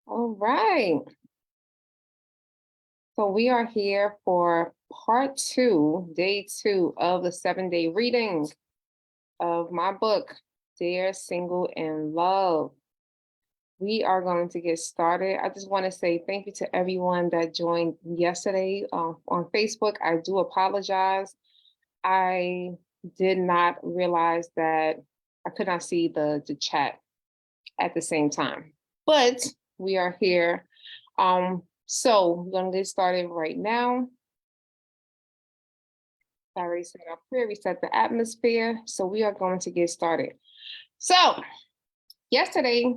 All right. So we are here for part two, day two of the 7-day reading of my book, Dear Single in Love. We are going to get started. I just want to say thank you to everyone that joined yesterday on Facebook. I do apologize. I did not realize that I could not see the chat at the same time, but we are here. So we're gonna get started right now. I already said our prayer, we set the atmosphere. So we are going to get started. So yesterday,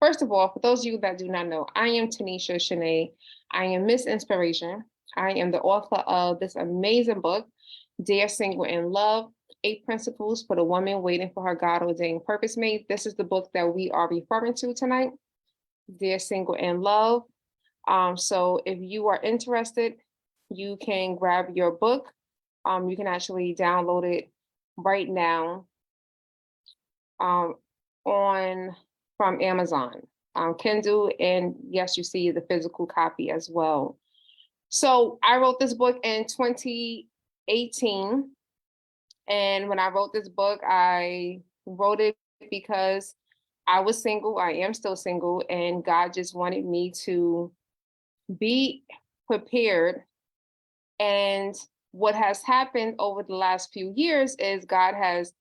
first of all, for those of you that do not know, I am Tanisha Shanae. I am Miss Inspiration. I am the author of this amazing book, Dear Single in Love, 8 Principles for the Woman Waiting for Her God-Ordained Purpose Mate. This is the book that we are referring to tonight, Dear Single in Love. So if you are interested, you can grab your book. You can actually download it right now on from Amazon, Kindle, and yes, you see the physical copy as well. So I wrote this book in 2018, and when I wrote this book, I wrote it because I was single. I am still single, and God just wanted me to be prepared. And what has happened over the last few years is God has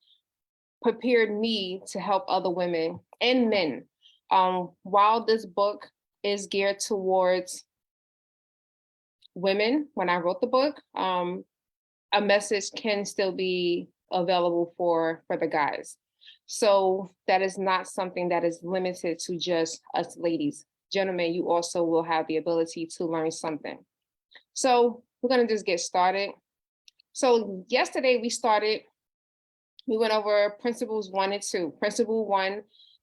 prepared me to help other women and men. While this book is geared towards women, when I wrote the book, a message can still be available for the guys. So that is not something that is limited to just us ladies. Gentlemen, you also will have the ability to learn something. So we're going to just get started. So yesterday we went over principles 1 and 2. Principle 1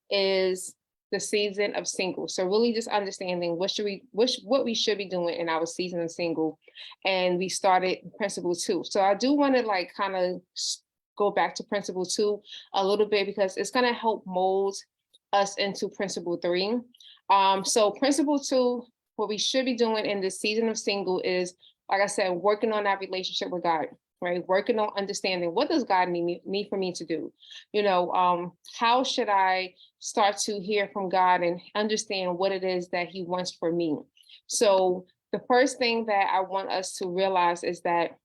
is the season of single. So really just understanding what we should be doing in our season of single. And we started principle 2. So I do want to like kind of go back to principle 2 a little bit because it's going to help mold us into principle 3. So principle 2, what we should be doing in this season of single is, like I said, working on that relationship with God, right? Working on understanding what does God need for me to do? How should I start to hear from God and understand what it is that He wants for me? So the first thing that I want us to realize is that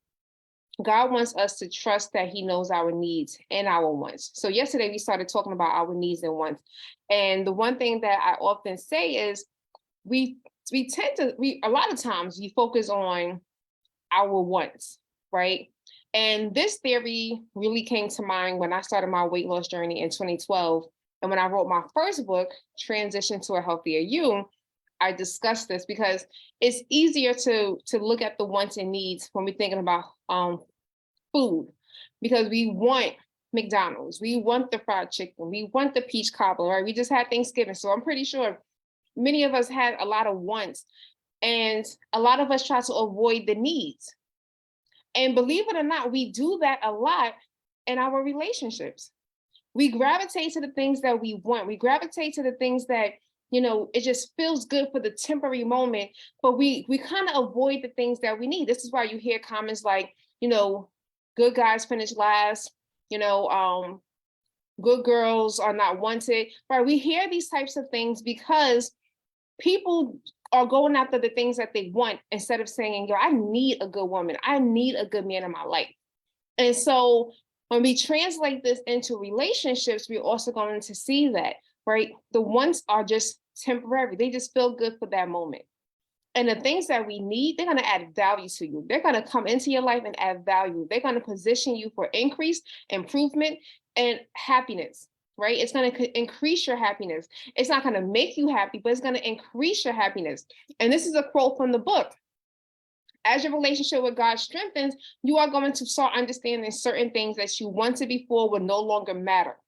God wants us to trust that He knows our needs and our wants. So yesterday we started talking about our needs and wants. And the one thing that I often say is we a lot of times we focus on our wants, right? And this theory really came to mind when I started my weight loss journey in 2012. And when I wrote my first book, Transition to a Healthier You, I discussed this because it's easier to look at the wants and needs when we're thinking about food, because we want McDonald's, we want the fried chicken, we want the peach cobbler, right? We just had Thanksgiving, so I'm pretty sure many of us had a lot of wants, and a lot of us try to avoid the needs. And believe it or not, we do that a lot in our relationships. We gravitate to the things that we want. We gravitate to the things that, it just feels good for the temporary moment, but we kind of avoid the things that we need. This is why you hear comments like, good guys finish last, good girls are not wanted, right? We hear these types of things because people are going after the things that they want instead of saying, I need a good woman. I need a good man in my life. And so when we translate this into relationships, we're also going to see that, right? The wants are just temporary. They just feel good for that moment. And the things that we need, they're going to add value to you. They're going to come into your life and add value. They're going to position you for increase, improvement, and happiness, right? It's going to increase your happiness. It's not going to make you happy, but it's going to increase your happiness. And this is a quote from the book. As your relationship with God strengthens, you are going to start understanding certain things that you wanted before will no longer matter.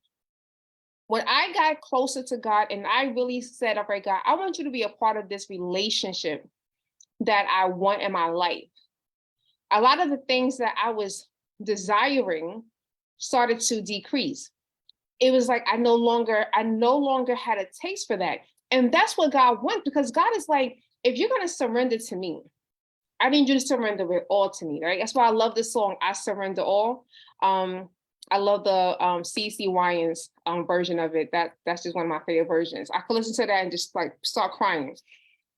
When I got closer to God and I really said, all right, God, I want you to be a part of this relationship that I want in my life. A lot of the things that I was desiring started to decrease. It was like I no longer had a taste for that. And that's what God wants, because God is like, if you're going to surrender to me, I need you to surrender it all to me, right? That's why I love this song, I Surrender All. I love the CeCe Winans version of it. That's just one of my favorite versions. I can listen to that and just like start crying.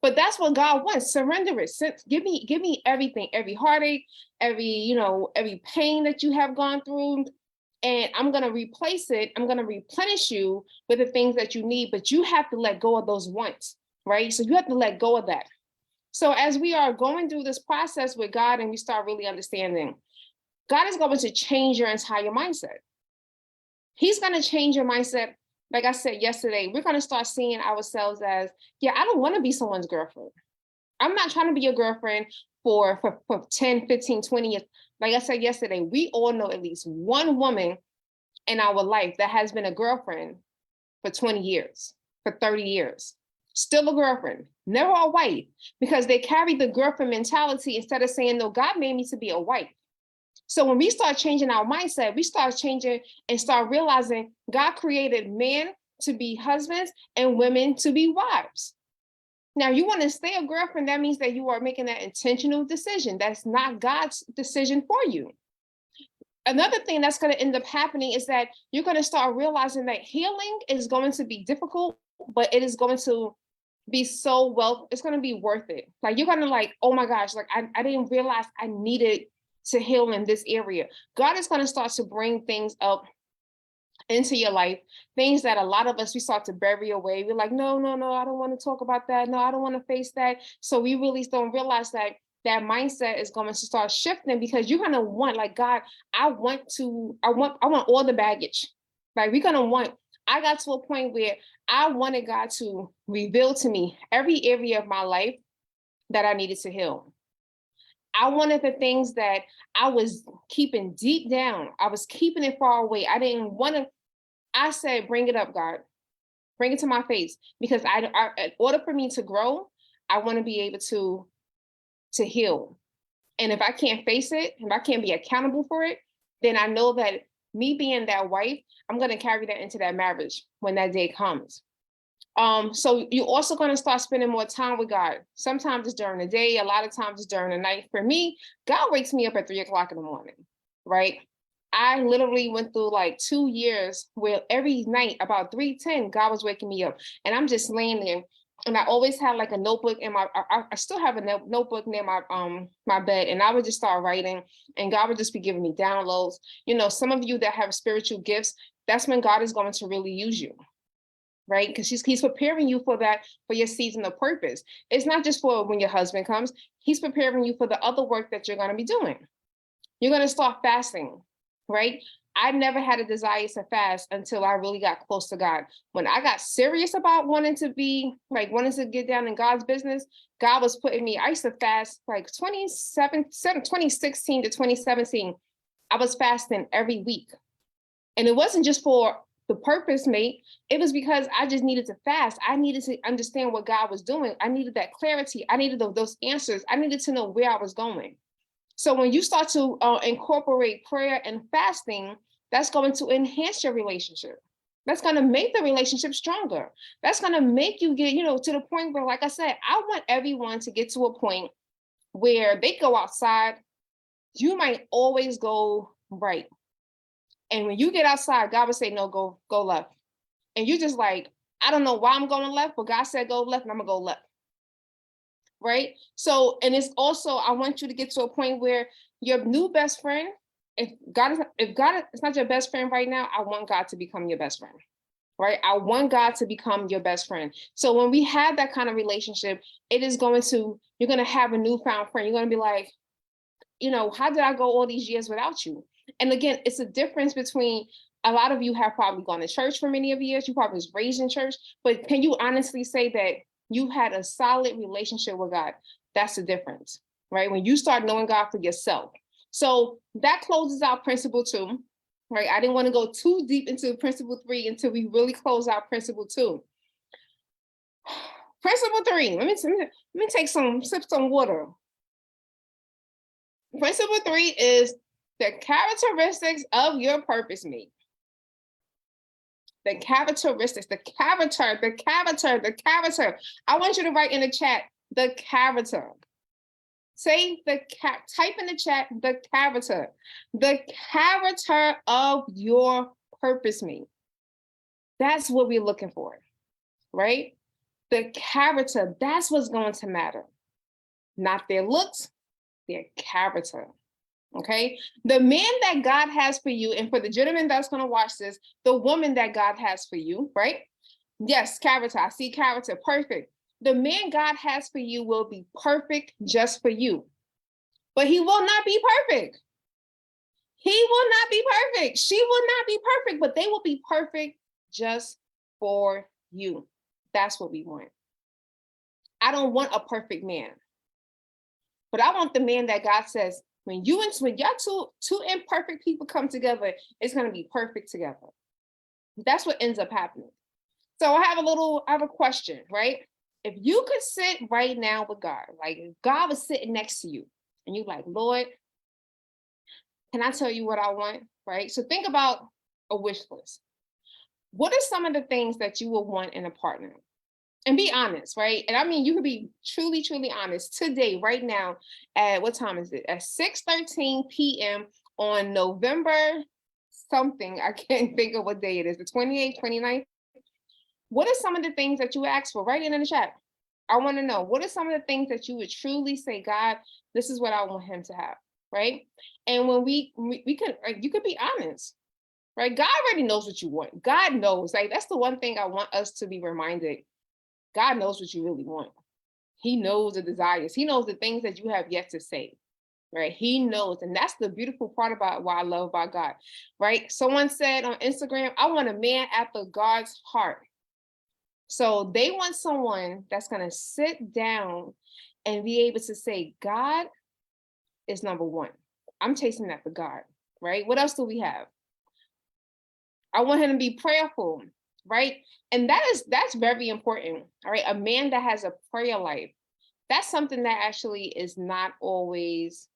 But that's what God wants. Surrender it. Give me everything, every heartache, every pain that you have gone through. And I'm going to replace it. I'm going to replenish you with the things that you need, but you have to let go of those wants, right? So you have to let go of that. So as we are going through this process with God and we start really understanding, God is going to change your entire mindset. He's going to change your mindset. Like I said yesterday, we're going to start seeing ourselves as, yeah, I don't want to be someone's girlfriend. I'm not trying to be your girlfriend for 10, 15, 20 years. Like I said yesterday, we all know at least one woman in our life that has been a girlfriend for 20 years, for 30 years. Still a girlfriend, never a wife, because they carry the girlfriend mentality instead of saying, no, God made me to be a wife. So when we start changing our mindset, we start changing and start realizing God created men to be husbands and women to be wives. Now, you want to stay a girlfriend, that means that you are making that intentional decision. That's not God's decision for you. Another thing that's going to end up happening is that you're going to start realizing that healing is going to be difficult, but it is going to be it's going to be worth it. Like, you're going to like, oh my gosh, like I didn't realize I needed to heal in this area. God is going to start to bring things up into your life, things that a lot of us, we start to bury away. We're like, no, I don't want to talk about that. No, I don't want to face that. So we really don't realize that that mindset is going to start shifting, because you're going to want, like, God, I want all the baggage. Like, I got to a point where I wanted God to reveal to me every area of my life that I needed to heal. I wanted the things that I was keeping deep down. I was keeping it far away. I didn't want to. I said, bring it up, God. Bring it to my face. Because in order for me to grow, I want to be able to heal. And if I can't face it, if I can't be accountable for it, then I know that me being that wife, I'm going to carry that into that marriage when that day comes. So you're also going to start spending more time with God. Sometimes it's during the day, a lot of times it's during the night. For me, God wakes me up at 3:00 in the morning, right? I literally went through like 2 years where every night about 3:10, God was waking me up, and I'm just laying there. And I always had like a notebook in I still have a notebook near my bed, and I would just start writing, and God would just be giving me downloads. Some of you that have spiritual gifts, that's when God is going to really use you. Right? Because he's preparing you for that, for your season of purpose. It's not just for when your husband comes, he's preparing you for the other work that you're going to be doing. You're going to start fasting, right? I never had a desire to fast until I really got close to God. When I got serious about wanting to get down in God's business, God was putting me, I used to fast like 2016 to 2017. I was fasting every week. And it wasn't just for the purpose, mate. It was because I just needed to fast. I needed to understand what God was doing. I needed that clarity. I needed those answers. I needed to know where I was going. So when you start to incorporate prayer and fasting, that's going to enhance your relationship. That's going to make the relationship stronger. That's going to make you get, to the point where, like I said, I want everyone to get to a point where they go outside. You might always go right. And when you get outside, God would say, no, go left. And you're just like, I don't know why I'm going left, but God said go left, and I'm gonna go left. Right? So, and it's also, I want you to get to a point where your new best friend, if God is not your best friend right now, I want God to become your best friend. Right? I want God to become your best friend. So when we have that kind of relationship, you're going to have a newfound friend. You're going to be like, how did I go all these years without you? And again, it's a difference between, a lot of you have probably gone to church for many of years. You probably was raised in church, but can you honestly say that you had a solid relationship with God? That's the difference, right? When you start knowing God for yourself. So that closes out principle 2, right? I didn't want to go too deep into principle 3 until we really close out principle 2. Principle 3, let me take sip some water. Principle 3 is the characteristics of your purpose mate. The characteristics, the character, the character, the character. I want you to write in the chat, the character. Say type in the chat, the character of your purpose mate. That's what we're looking for, right? The character, that's what's going to matter. Not their looks, their character. Okay, the man that God has for you, and for the gentleman that's going to watch this, the woman that God has for you, right? Yes, character. I see character. Perfect. The man God has for you will be perfect just for you, but he will not be perfect. He will not be perfect. She will not be perfect, but they will be perfect just for you. That's what we want. I don't want a perfect man, but I want the man that God says, when y'all two imperfect people come together, it's going to be perfect together. That's what ends up happening. So I have a question, right? If you could sit right now with God, like if God was sitting next to you and you're like, Lord, can I tell you what I want, right? So think about a wish list. What are some of the things that you will want in a partner? And be honest, right? And I mean, you can be truly, truly honest today, right now, at what time is it? At 6:13 p.m. on November something. I can't think of what day it is, the 28th, 29th. What are some of the things that you asked for? Write it in the chat. I want to know, what are some of the things that you would truly say, God, this is what I want him to have, right? And when we can, you could be honest, right? God already knows what you want. God knows. Like, that's the one thing I want us to be reminded. God knows what you really want. He knows the desires. He knows the things that you have yet to say, right? He knows. And that's the beautiful part about what I love about God, right? Someone said on Instagram, I want a man after God's heart. So they want someone that's going to sit down and be able to say, God is number one. I'm chasing after God, right? What else do we have? I want him to be prayerful, right? And that's very important. All right. A man that has a prayer life, that's something that actually is not always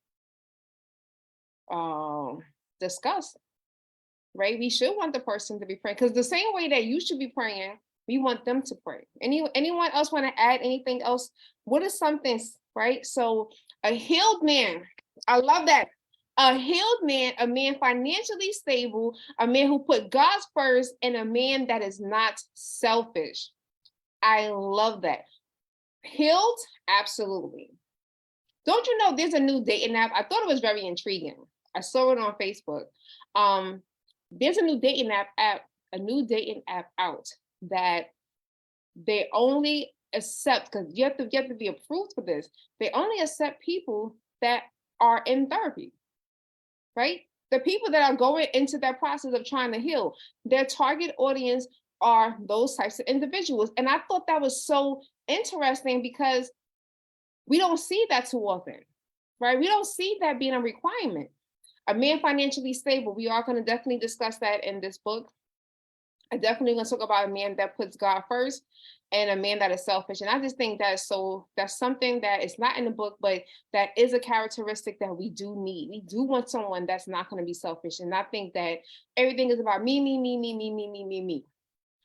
discussed, right? We should want the person to be praying, because the same way that you should be praying, we want them to pray. Anyone else want to add anything else? What is something, right? So a healed man, I love that. A healed man, a man financially stable, a man who put God first, and a man that is not selfish. I love that. Healed, absolutely. Don't you know there's a new dating app? I thought it was very intriguing. I saw it on Facebook. There's a new dating app out that they only accept, because you have to be approved for this. They only accept people that are in therapy. Right? The people that are going into that process of trying to heal, their target audience are those types of individuals. And I thought that was so interesting, because we don't see that too often, right? We don't see that being a requirement. A man financially stable, we are going to definitely discuss that in this book. I definitely going to talk about a man that puts God first and a man that is selfish. And I just think that's something that is not in the book, but that is a characteristic that we do need. We do want someone that's not going to be selfish and not think that everything is about me,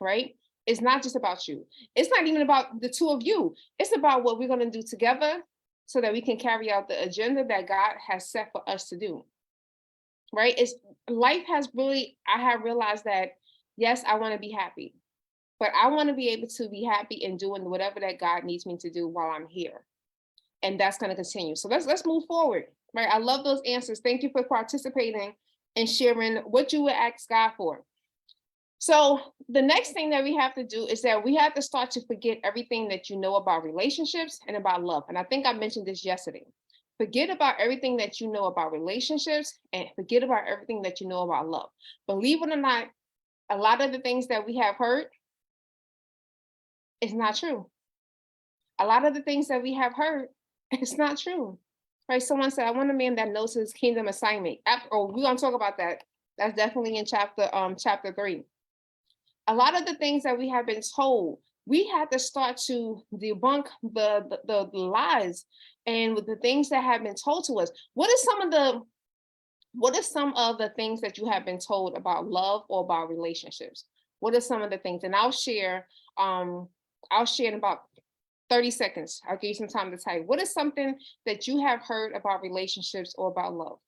right? It's not just about you. It's not even about the two of you. It's about what we're going to do together so that we can carry out the agenda that God has set for us to do, right? I have realized that, yes, I want to be happy, but I want to be able to be happy in doing whatever that God needs me to do while I'm here. And that's going to continue. So let's move forward, right? I love those answers. Thank you for participating and sharing what you would ask God for. So the next thing that we have to do is that we have to start to forget everything that you know about relationships and about love. And I think I mentioned this yesterday. Forget about everything that you know about relationships and forget about everything that you know about love. Believe it or not, a lot of the things that we have heard is not true. A lot of the things that we have heard, it's not true. Right? Someone said, I want a man that knows his kingdom assignment. We're going to talk about that. That's definitely in chapter 3. A lot of the things that we have been told, we have to start to debunk the lies and with the things that have been told to us. What are some of the things that you have been told about love or about relationships? What are some of the things? And I'll share in about 30 seconds. I'll give you some time to type. What is something that you have heard about relationships or about love?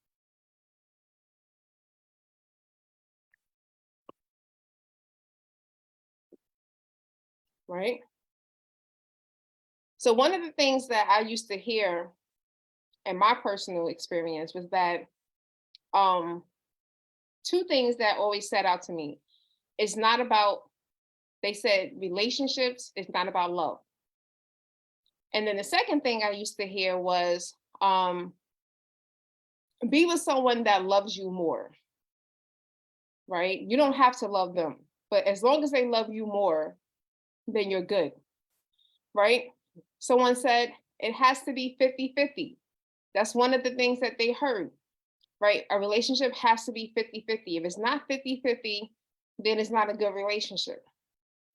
Right? So one of the things that I used to hear in my personal experience was that um two things that always set out to me. It's not about, they said relationships, it's not about love. And then the second thing I used to hear was be with someone that loves you more, right? You don't have to love them, but as long as they love you more, then you're good, right? Someone said it has to be 50-50. That's one of the things that they heard, right? A relationship has to be 50-50. If it's not 50-50, then it's not a good relationship,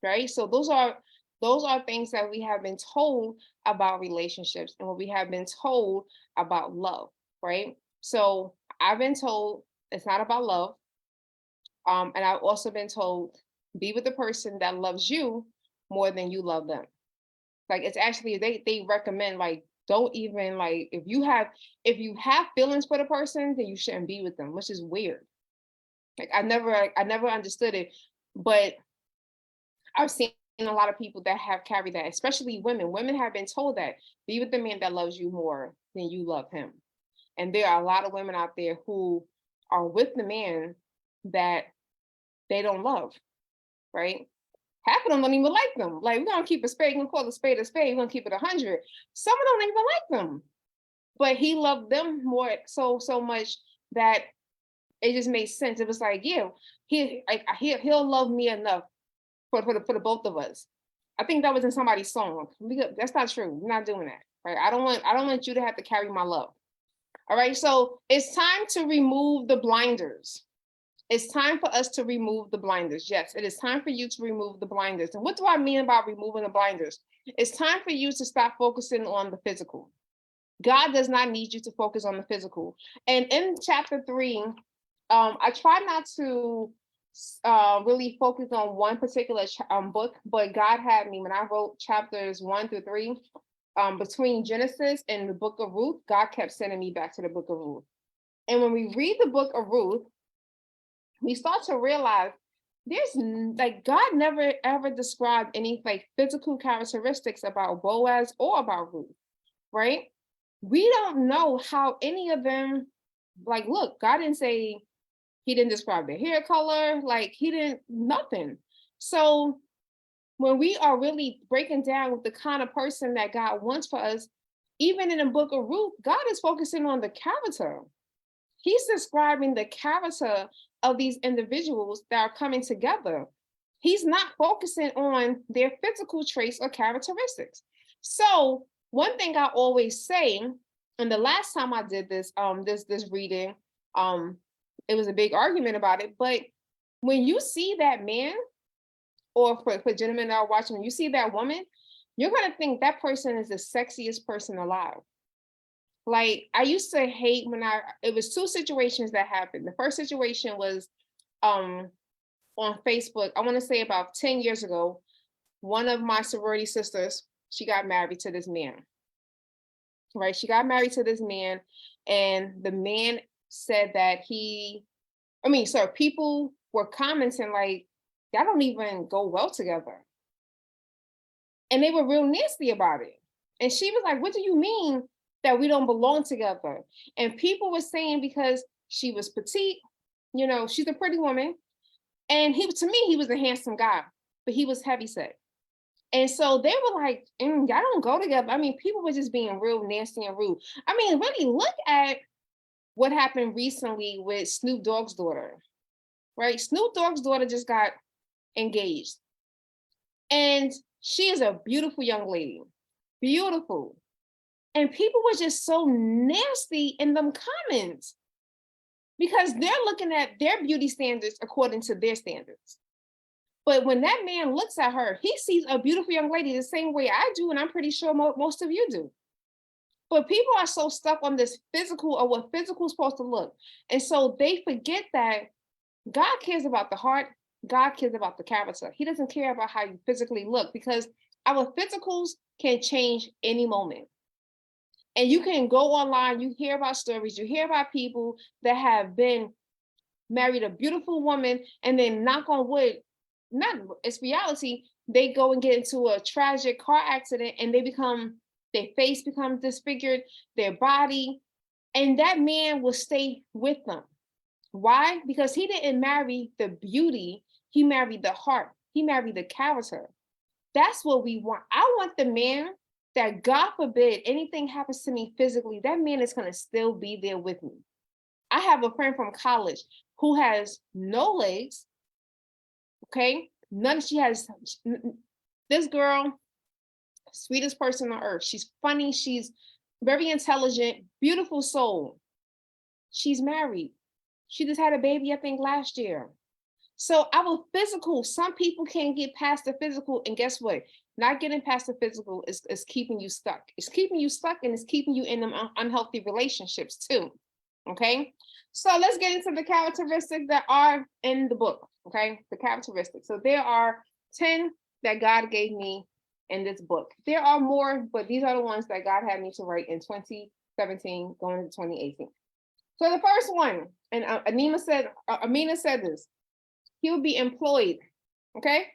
right? So those are things that we have been told about relationships and what we have been told about love, right? So I've been told it's not about love. And I've also been told be with the person that loves you more than you love them. Like it's actually they recommend like don't even like if you have feelings for the person, then you shouldn't be with them, which is weird. Like I never understood it, but I've seen a lot of people that have carried that, especially women. Women have been told that be with the man that loves you more than you love him. And there are a lot of women out there who are with the man that they don't love, right? Half of them don't even like them. Like we're gonna keep a spade, we're gonna call a spade a spade, we're gonna keep it 100. Some of them don't even like them. But he loved them more so much that it just made sense. It was like, yeah, he'll love me enough for the both of us. I think that was in somebody's song. That's not true. We're not doing that. Right. I don't want you to have to carry my love. All right. So it's time to remove the blinders. It's time for us to remove the blinders. Yes, it is time for you to remove the blinders. And what do I mean about removing the blinders? It's time for you to stop focusing on the physical. God does not need you to focus on the physical. And in chapter 3, I try not to really focus on one particular book, but God had me when I wrote chapters 1 through 3. Between Genesis and the book of Ruth, God kept sending me back to the book of Ruth. And when we read the book of Ruth, we start to realize there's like God never ever described any like physical characteristics about Boaz or about Ruth, right? We don't know how any of them, like, look, God didn't say, he didn't describe their hair color, like he didn't, nothing. So when we are really breaking down the kind of person that God wants for us, even in the book of Ruth, God is focusing on the character. He's describing the character of these individuals that are coming together. He's not focusing on their physical traits or characteristics. So one thing I always say, and the last time I did this reading, it was a big argument about it. But when you see that man, or for gentlemen that are watching, when you see that woman, you're gonna think that person is the sexiest person alive. Like I used to hate when it was two situations that happened. The first situation was on Facebook, I want to say about 10 years ago. One of my sorority sisters, she got married to this man. Right? She got married to this man, and the man said that people were commenting like, that don't even go well together. And they were real nasty about it. And she was like, what do you mean that we don't belong together? And people were saying because she was petite, she's a pretty woman. And to me, he was a handsome guy, but he was heavy set. And so they were like, y'all don't go together. I mean, people were just being real nasty and rude. I mean, really look at what happened recently with Snoop Dogg's daughter, right? Snoop Dogg's daughter just got engaged. And she is a beautiful young lady, beautiful. And people were just so nasty in them comments because they're looking at their beauty standards according to their standards. But when that man looks at her, he sees a beautiful young lady the same way I do, and I'm pretty sure most of you do. But people are so stuck on this physical or what physical is supposed to look. And so they forget that God cares about the heart. God cares about the character. He doesn't care about how you physically look, because our physicals can change any moment. And you can go online, you hear about stories, you hear about people that have been married a beautiful woman, and then knock on wood, not it's reality, they go and get into a tragic car accident and their face becomes disfigured, their body, and that man will stay with them. Why? Because he didn't marry the beauty, he married the heart, he married the character. That's what we want. I want the man that, God forbid, anything happens to me physically, that man is going to still be there with me. I have a friend from college who has no legs. Okay. She has this girl, sweetest person on earth. She's funny. She's very intelligent, beautiful soul. She's married. She just had a baby, I think, last year. So our physical, some people can't get past the physical. And guess what? Not getting past the physical is keeping you stuck. It's keeping you stuck, and it's keeping you in them unhealthy relationships too. Okay. So let's get into the characteristics that are in the book. Okay. The characteristics. So there are 10 that God gave me in this book. There are more, but these are the ones that God had me to write in 2017, going into 2018. So the first one, and Amina said this, he will be employed. Okay.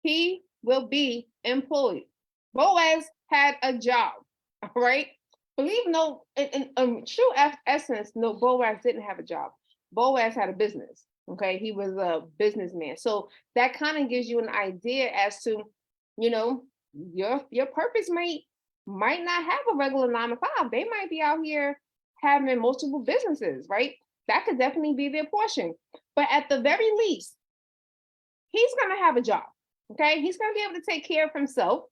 He will be employed. Boaz had a job. All right. Believe no, in true essence, no, Boaz didn't have a job. Boaz had a business. Okay. He was a businessman. So that kind of gives you an idea as to, you know, your purpose might not have a regular 9 to 5. They might be out here having multiple businesses, right? That could definitely be their portion. But at the very least, he's going to have a job. Okay. He's going to be able to take care of himself.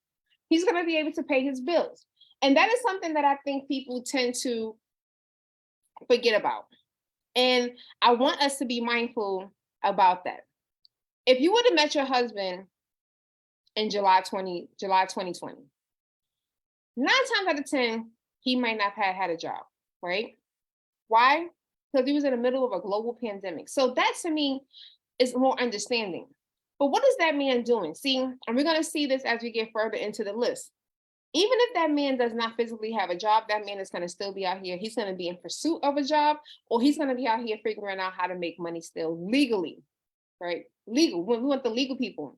He's going to be able to pay his bills. And that is something that I think people tend to forget about. And I want us to be mindful about that. If you would have met your husband in July 2020, 9 times out of 10, he might not have had a job, right? Why? Because he was in the middle of a global pandemic. So that to me is more understanding. But what is that man doing? See, and we're going to see this as we get further into the list. Even if that man does not physically have a job, that man is going to still be out here. He's going to be in pursuit of a job, or he's going to be out here figuring out how to make money still legally, right? Legal. We want the legal people.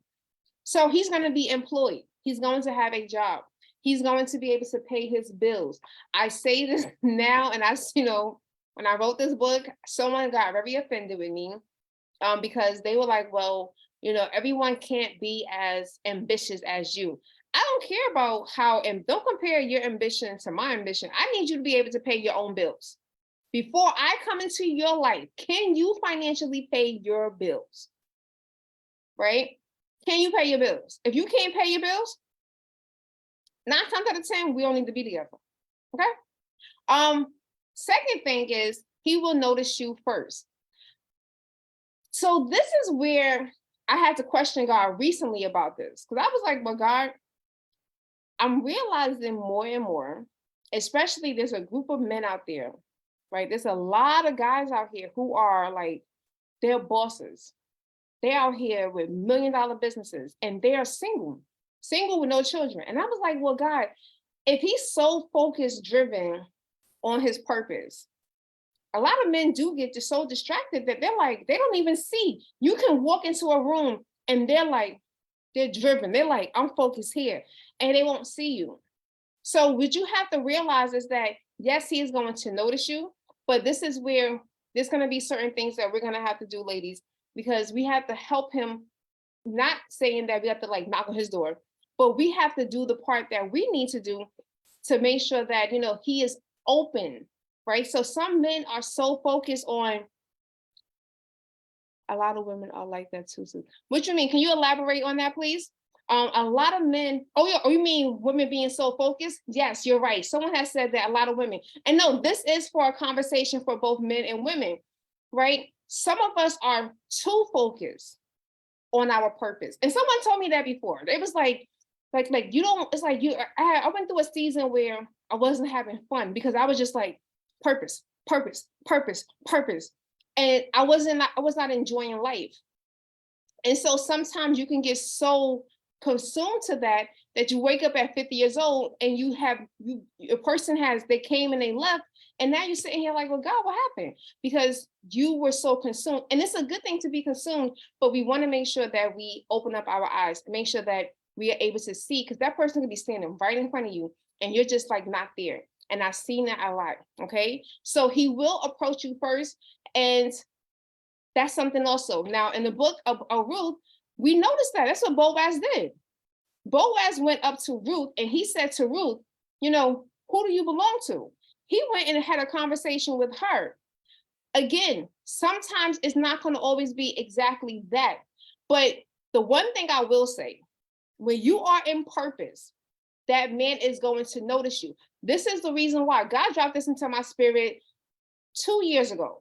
So he's going to be employed. He's going to have a job. He's going to be able to pay his bills. I say this now, and when I wrote this book, someone got very offended with me because they were like, well, everyone can't be as ambitious as you. I don't care about and don't compare your ambition to my ambition. I need you to be able to pay your own bills. Before I come into your life, can you financially pay your bills? Right? Can you pay your bills? If you can't pay your bills, 9 times out of 10, we don't need to be together. Okay? Second thing is he will notice you first. So this is where I had to question God recently about this, because I was like, well, God, I'm realizing more and more, especially there's a group of men out there, right? There's a lot of guys out here who are like, they're bosses. They're out here with $1 million businesses, and they are single with no children. And I was like, well, God, if he's so focused, driven on his purpose, a lot of men do get just so distracted that they're like, they don't even see. You can walk into a room and they're driven. They're like, I'm focused here, and they won't see you. So what you have to realize is that, yes, he is going to notice you, but this is where there's going to be certain things that we're going to have to do, ladies, because we have to help him, not saying that we have to like knock on his door, but we have to do the part that we need to do to make sure that, he is open, right? So some men are so focused on, a lot of women are like that too. So what you mean? Can you elaborate on that, please? A lot of men, you mean women being so focused? Yes, you're right. Someone has said that, a lot of women. And no, this is for a conversation for both men and women, right? Some of us are too focused on our purpose. And someone told me that before. It was like you don't, it's like I went through a season where I wasn't having fun because I was just like, purpose. And I was not enjoying life. And so sometimes you can get so consumed to that that you wake up at 50 years old and a person they came and they left, and now you're sitting here like, well, God, what happened? Because you were so consumed. And it's a good thing to be consumed, but we want to make sure that we open up our eyes, make sure that we are able to see, because that person could be standing right in front of you and you're just like not there. And I've seen that a lot. Okay. So he will approach you first. And that's something also. Now, in the book of Ruth, we noticed that. That's what Boaz did. Boaz went up to Ruth and he said to Ruth, who do you belong to? He went and had a conversation with her. Again, sometimes it's not going to always be exactly that. But the one thing I will say, when you are in purpose, that man is going to notice you. This is the reason why God dropped this into my spirit 2 years ago.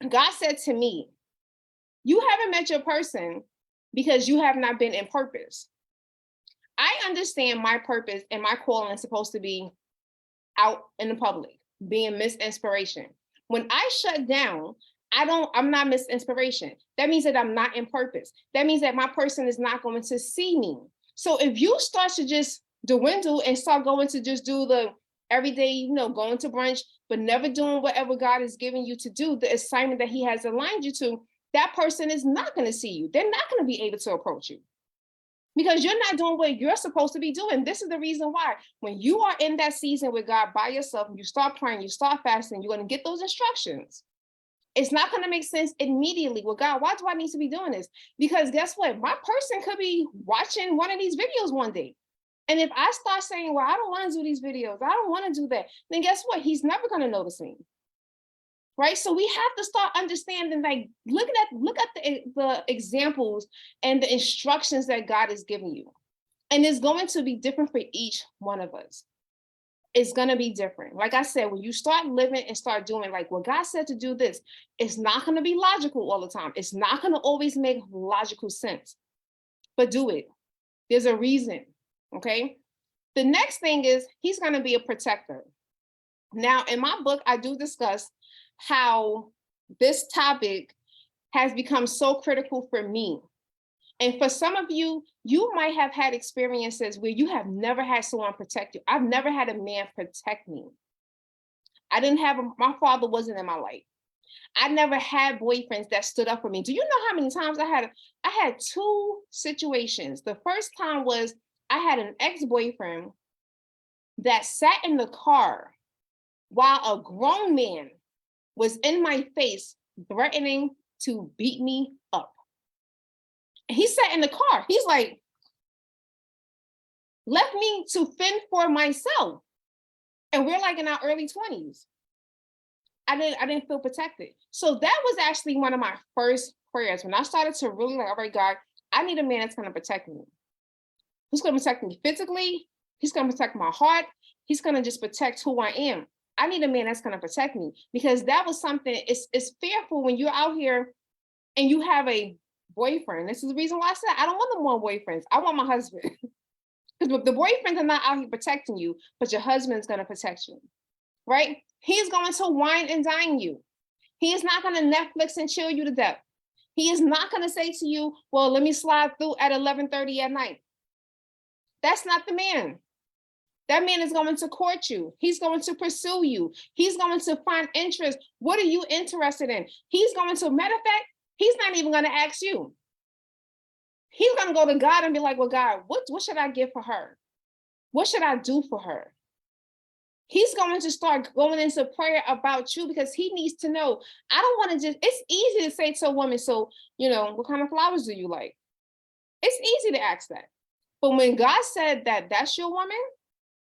God said to me, you haven't met your person because you have not been in purpose. I understand my purpose and my calling is supposed to be out in the public, being Miss Inspiration. When I shut down, I'm not Miss Inspiration. That means that I'm not in purpose. That means that my person is not going to see me. So if you start to just dwindle and start going to just do the everyday, going to brunch, but never doing whatever God is giving you to do, the assignment that he has aligned you to, that person is not going to see you. They're not going to be able to approach you because you're not doing what you're supposed to be doing. This is the reason why when you are in that season with God by yourself, you start praying, you start fasting, you're going to get those instructions. It's not going to make sense immediately. Well, God, why do I need to be doing this? Because guess what? My person could be watching one of these videos one day. And if I start saying, well, I don't want to do these videos, I don't want to do that, then guess what? He's never going to notice me. Right? So we have to start understanding, like, look at the examples and the instructions that God is giving you. And it's going to be different for each one of us. It's going to be different. Like I said, when you start living and start doing like what God said to do this, it's not going to be logical all the time. It's not going to always make logical sense, but do it. There's a reason. Okay. The next thing is he's going to be a protector. Now, in my book, I do discuss how this topic has become so critical for me. And for some of you, you might have had experiences where you have never had someone protect you. I've never had a man protect me. My father wasn't in my life. I never had boyfriends that stood up for me. Do you know how many times I had 2 situations. The first time was I had an ex-boyfriend that sat in the car while a grown man was in my face threatening to beat me up. And he sat in the car. He's like, left me to fend for myself. And we're like in our early 20s. I didn't feel protected. So that was actually one of my first prayers. When I started to really like, all right, God, I need a man that's going to protect me. Who's going to protect me physically? He's going to protect my heart. He's going to just protect who I am. I need a man that's going to protect me, because that was something, it's fearful when you're out here and you have a boyfriend. This is the reason why I said I don't want no more boyfriends. I want my husband. Because the boyfriends are not out here protecting you, but your husband's going to protect you, right? He's going to wine and dine you. He is not going to Netflix and chill you to death. He is not going to say to you, well, let me slide through at 11:30 at night. That's not the man. That man is going to court you. He's going to pursue you. He's going to find interest. What are you interested in? He's going to, matter of fact, he's not even going to ask you. He's going to go to God and be like, well, God, what should I give for her? What should I do for her? He's going to start going into prayer about you, because he needs to know. I don't want to it's easy to say to a woman, so, what kind of flowers do you like? It's easy to ask that. But when God said that that's your woman,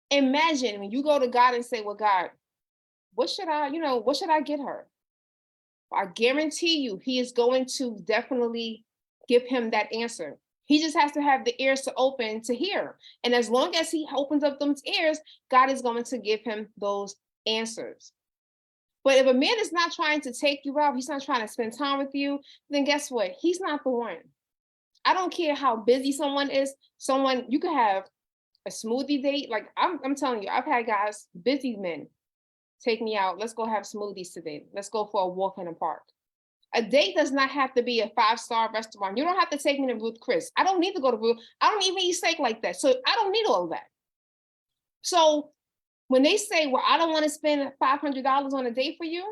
imagine when you go to God and say, well, God, what should I get her? I guarantee you, he is going to definitely give him that answer. He just has to have the ears to open to hear. And as long as he opens up those ears, God is going to give him those answers. But if a man is not trying to take you out, he's not trying to spend time with you, then guess what? He's not the one. I don't care how busy someone is. You could have a smoothie date. Like I'm telling you, I've had guys, busy men, take me out. Let's go have smoothies today. Let's go for a walk in the park. A date does not have to be a 5-star restaurant. You don't have to take me to Ruth Chris. I don't need to go to Ruth. I don't even eat steak like that. So I don't need all of that. So when they say, well, I don't want to spend $500 on a date for you.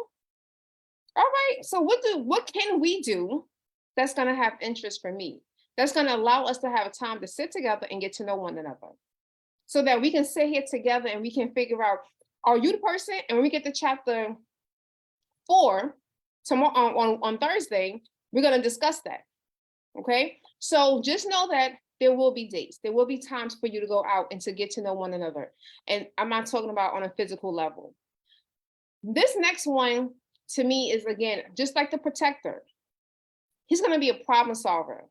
All right. So what can we do that's going to have interest for me? That's going to allow us to have a time to sit together and get to know one another so that we can sit here together and we can figure out, are you the person? And when we get to chapter 4 tomorrow on Thursday, we're going to discuss that. Okay. So just know that there will be dates. There will be times for you to go out and to get to know one another. And I'm not talking about on a physical level. This next one to me is, again, just like the protector. He's going to be a problem solver.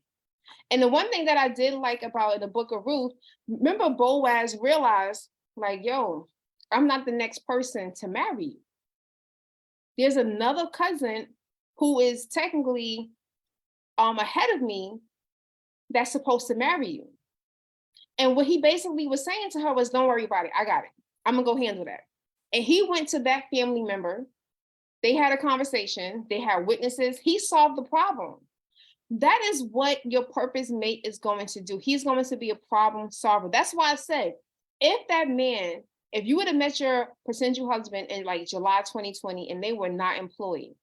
And the one thing that I did like about in the book of Ruth, remember Boaz realized, like, yo, I'm not the next person to marry you. There's another cousin who is technically ahead of me that's supposed to marry you. And what he basically was saying to her was, don't worry about it. I got it. I'm going to go handle that. And he went to that family member. They had a conversation. They had witnesses. He solved the problem. That is what your purpose mate is going to do. He's going to be a problem solver. That's why I said, if you would have met your potential husband in like July 2020 and they were not employed,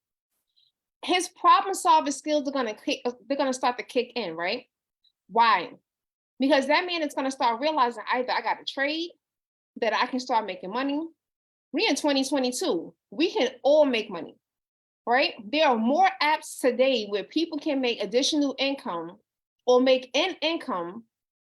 his problem solving skills are going to start to kick in, right? Why? Because that man is going to start realizing either I got a trade that I can start making money. We in 2022, we can all make money, right? There are more apps today where people can make additional income or make an income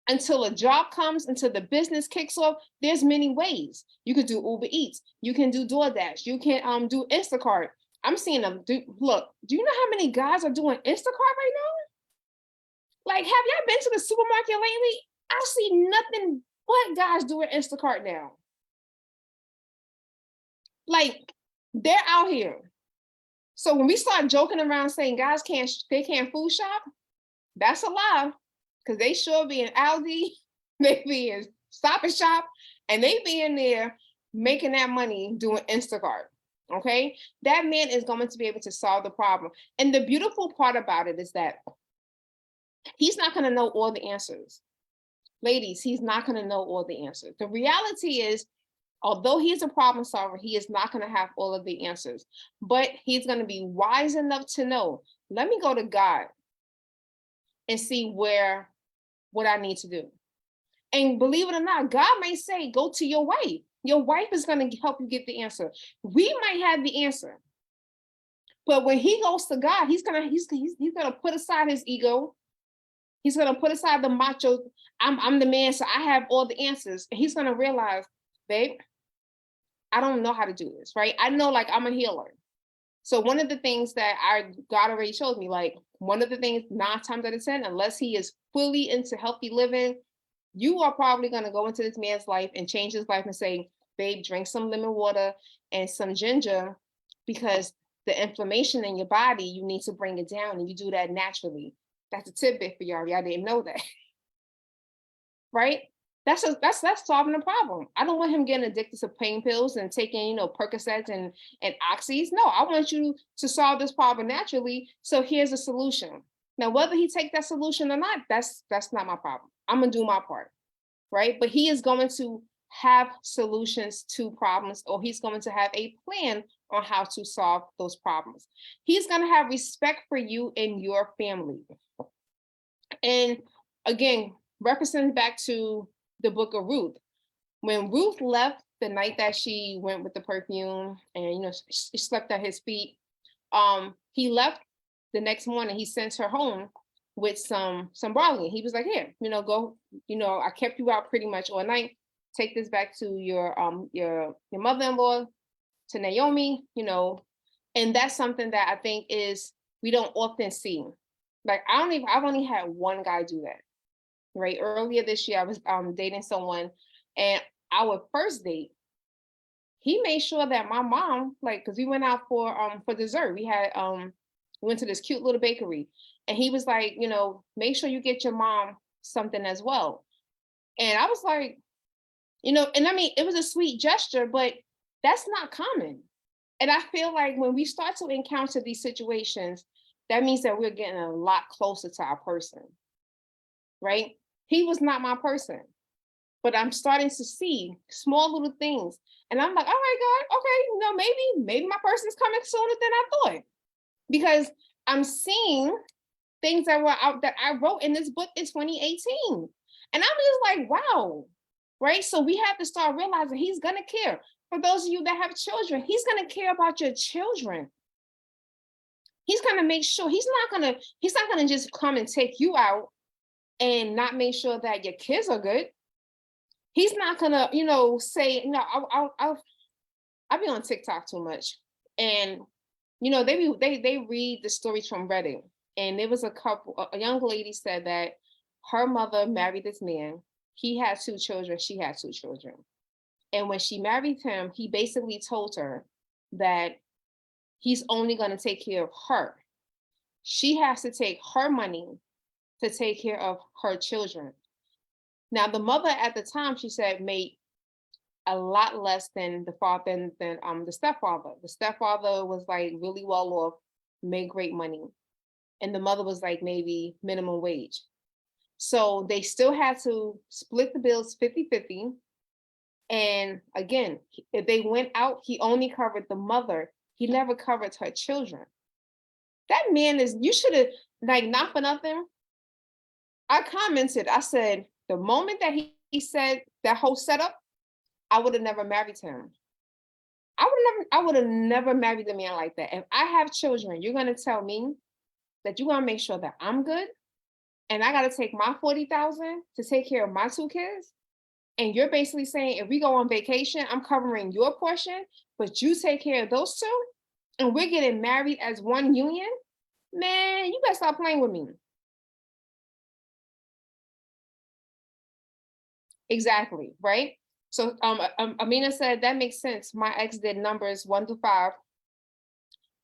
until a job comes, until the business kicks off. There's many ways. You could do Uber Eats. You can do DoorDash. You can do Instacart. I'm seeing them look, do you know how many guys are doing Instacart right now? Like, have y'all been to the supermarket lately? I see nothing but guys doing Instacart now. Like, they're out here. So when we start joking around saying guys can't food shop, that's a lie. Because they sure be in Aldi, they be in Stop and Shop, and they be in there making that money doing Instacart. Okay, that man is going to be able to solve the problem. And the beautiful part about it is that he's not going to know all the answers. Ladies, he's not going to know all the answers. The reality is, although he's a problem solver, he is not going to have all of the answers, but he's going to be wise enough to know, let me go to God and see what I need to do. And believe it or not, God may say, go to your wife. Your wife is going to help you get the answer. We might have the answer, but when he goes to God, he's gonna put aside his ego. He's gonna put aside the macho. I'm the man, so I have all the answers. And he's gonna realize, babe, I don't know how to do this, right? I know, like, I'm a healer. So one of the things that God already showed me, like, one of the things 9 times out of 10, unless he is fully into healthy living, you are probably going to go into this man's life and change his life and say, babe, drink some lemon water and some ginger, because the inflammation in your body, you need to bring it down, and you do that naturally. That's a tidbit for y'all. Y'all didn't know that. Right? That's solving the problem. I don't want him getting addicted to pain pills and taking, Percocets and oxys. No, I want you to solve this problem naturally. So here's a solution. Now, whether he take that solution or not, that's not my problem. I'm gonna do my part, right? But he is going to have solutions to problems, or he's going to have a plan on how to solve those problems. He's going to have respect for you and your family. And again, representing back to the book of Ruth, when Ruth left the night that she went with the perfume and, she slept at his feet, he left the next morning. He sent her home with some barley. He was like, here, go, I kept you out pretty much all night. Take this back to your mother-in-law, to Naomi, and that's something that I think we don't often see. Like, I've only had one guy do that, right? Earlier this year, I was dating someone, and our first date, he made sure that my mom, like, because we went out for dessert. We went to this cute little bakery, and he was like, make sure you get your mom something as well. And I was like, and I mean, it was a sweet gesture, but that's not common. And I feel like when we start to encounter these situations, that means that we're getting a lot closer to our person, right? He was not my person, but I'm starting to see small little things. And I'm like, all right, God, okay, maybe my person's coming sooner than I thought. Because I'm seeing things that were out that I wrote in this book in 2018. And I'm just like, wow, right? So we have to start realizing he's gonna care. For those of you that have children, he's gonna care about your children. He's gonna make sure he's not gonna just come and take you out and not make sure that your kids are good. He's not gonna, say, I be on TikTok too much. And they read the stories from Reddit. And there was a young lady said that her mother married this man. He had 2 children, she had 2 children. And when she married him, he basically told her that he's only going to take care of her. She has to take her money to take care of her children. Now, the mother at the time, she said, made a lot less than the father than the stepfather. The stepfather was like really well off, made great money. And the mother was like maybe minimum wage. So they still had to split the bills 50-50. And again, if they went out, he only covered the mother. He never covered her children. That man you should have, like, not for nothing. I commented, I said, the moment that he said that whole setup, I would have never married him. I would have never married a man like that. If I have children, you're gonna tell me that you're gonna make sure that I'm good, and I gotta take my 40,000 to take care of my 2 kids. And you're basically saying, if we go on vacation, I'm covering your portion, but you take care of those 2, and we're getting married as one union. Man, you better stop playing with me. Exactly, right? So Amina said that makes sense. My ex did numbers 1 to 5,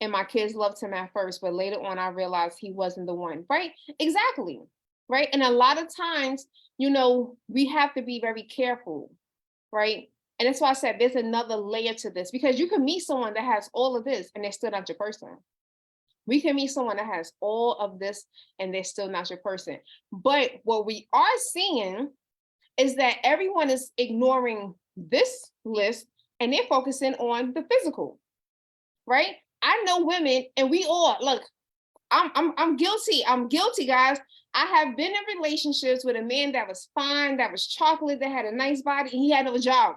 and my kids loved him at first, but later on I realized he wasn't the one. Right? Exactly. Right. And a lot of times, we have to be very careful, right? And that's why I said there's another layer to this, because you can meet someone that has all of this and they're still not your person. We can meet someone that has all of this and they're still not your person. But what we are seeing is that everyone is ignoring this list and they're focusing on the physical, right? I know women, and we all look. I'm guilty. I'm guilty, guys. I have been in relationships with a man that was fine, that was chocolate, that had a nice body, and he had no job.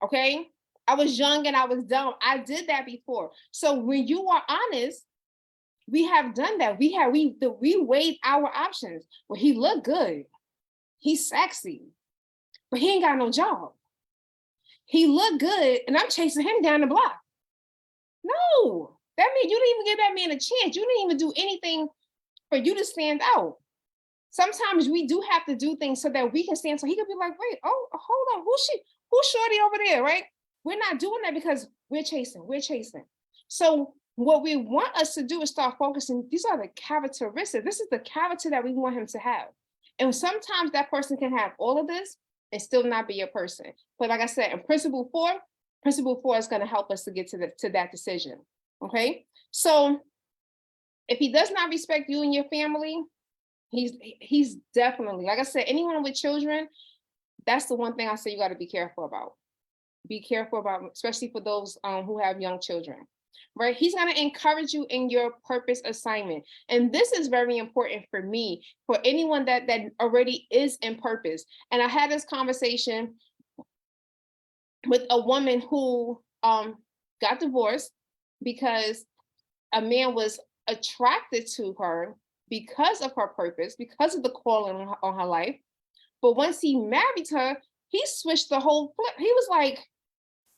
Okay, I was young and I was dumb. I did that before. So when you are honest, we have done that. We weighed our options. Well, he looked good. He's sexy, but he ain't got no job. He looked good, and I'm chasing him down the block. No, that means you didn't even give that man a chance. You didn't even do anything for you to stand out. Sometimes we do have to do things so that we can stand. So he could be like, wait, oh, hold on. Who's shorty over there, right? We're not doing that because we're chasing. So what we want us to do is start focusing. These are the characteristics. This is the character that we want him to have. And sometimes that person can have all of this and still not be your person. But like I said, in principle 4 is going to help us to get to that decision. Okay. So if he does not respect you and your family, he's definitely, like I said, anyone with children, that's the one thing I say you got to be careful about. Be careful about, especially for those who have young children, right? He's going to encourage you in your purpose assignment. And this is very important for me, for anyone that already is in purpose. And I had this conversation with a woman who got divorced because a man was attracted to her because of her purpose, because of the calling on her life. But once he married her, he switched the whole flip. He was like,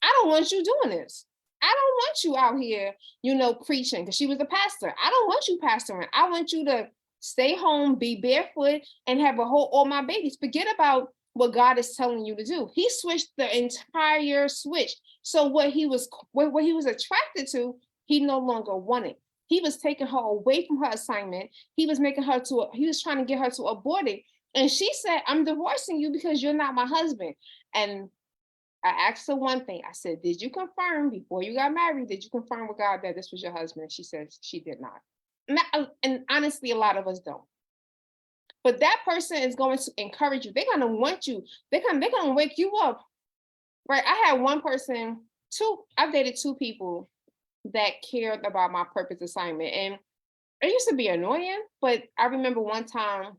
I don't want you doing this. I don't want you out here, preaching, because she was a pastor. I don't want you pastoring. I want you to stay home, be barefoot, and have all my babies. Forget about what God is telling you to do. He switched the entire switch. So what he was attracted to, he no longer wanted. He was taking her away from her assignment. He was trying to get her to abort it. And she said, I'm divorcing you because you're not my husband. And I asked her one thing. I said, did you confirm before you got married? Did you confirm with God that this was your husband? She said she did not. and honestly, a lot of us don't. But that person is going to encourage you. They're going to want you. They're going to wake you up. Right. I had one person, I've dated two people that cared about my purpose assignment. And it used to be annoying, but I remember one time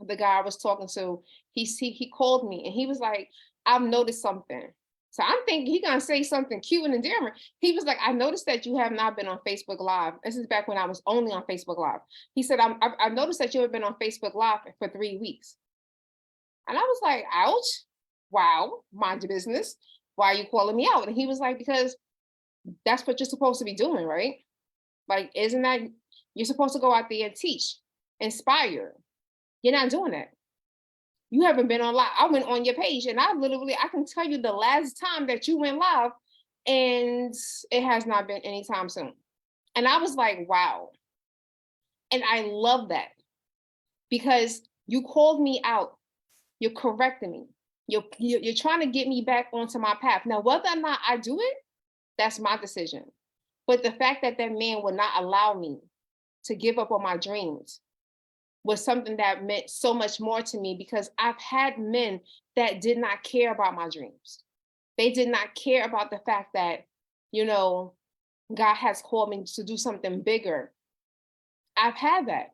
the guy I was talking to, he called me and he was like, I've noticed something. So I'm thinking he gonna say something cute and endearing. He was like, I noticed that you have not been on Facebook Live. This is back when I was only on Facebook Live. He said, I've noticed that you have been on Facebook Live for 3 weeks. And I was like, ouch, wow, mind your business. Why are you calling me out? And he was like, because that's what you're supposed to be doing, right? Like, isn't that you're supposed to go out there and teach, inspire? You're not doing that. You haven't been on live. I went on your page and I can tell you the last time that you went live, and it has not been anytime soon. And I was like, wow. And I love that because you called me out. You're correcting me. You're trying to get me back onto my path. Now, whether or not I do it, that's my decision. But the fact that that man would not allow me to give up on my dreams was something that meant so much more to me because I've had men that did not care about my dreams. They did not care about the fact that, you know, God has called me to do something bigger. I've had that.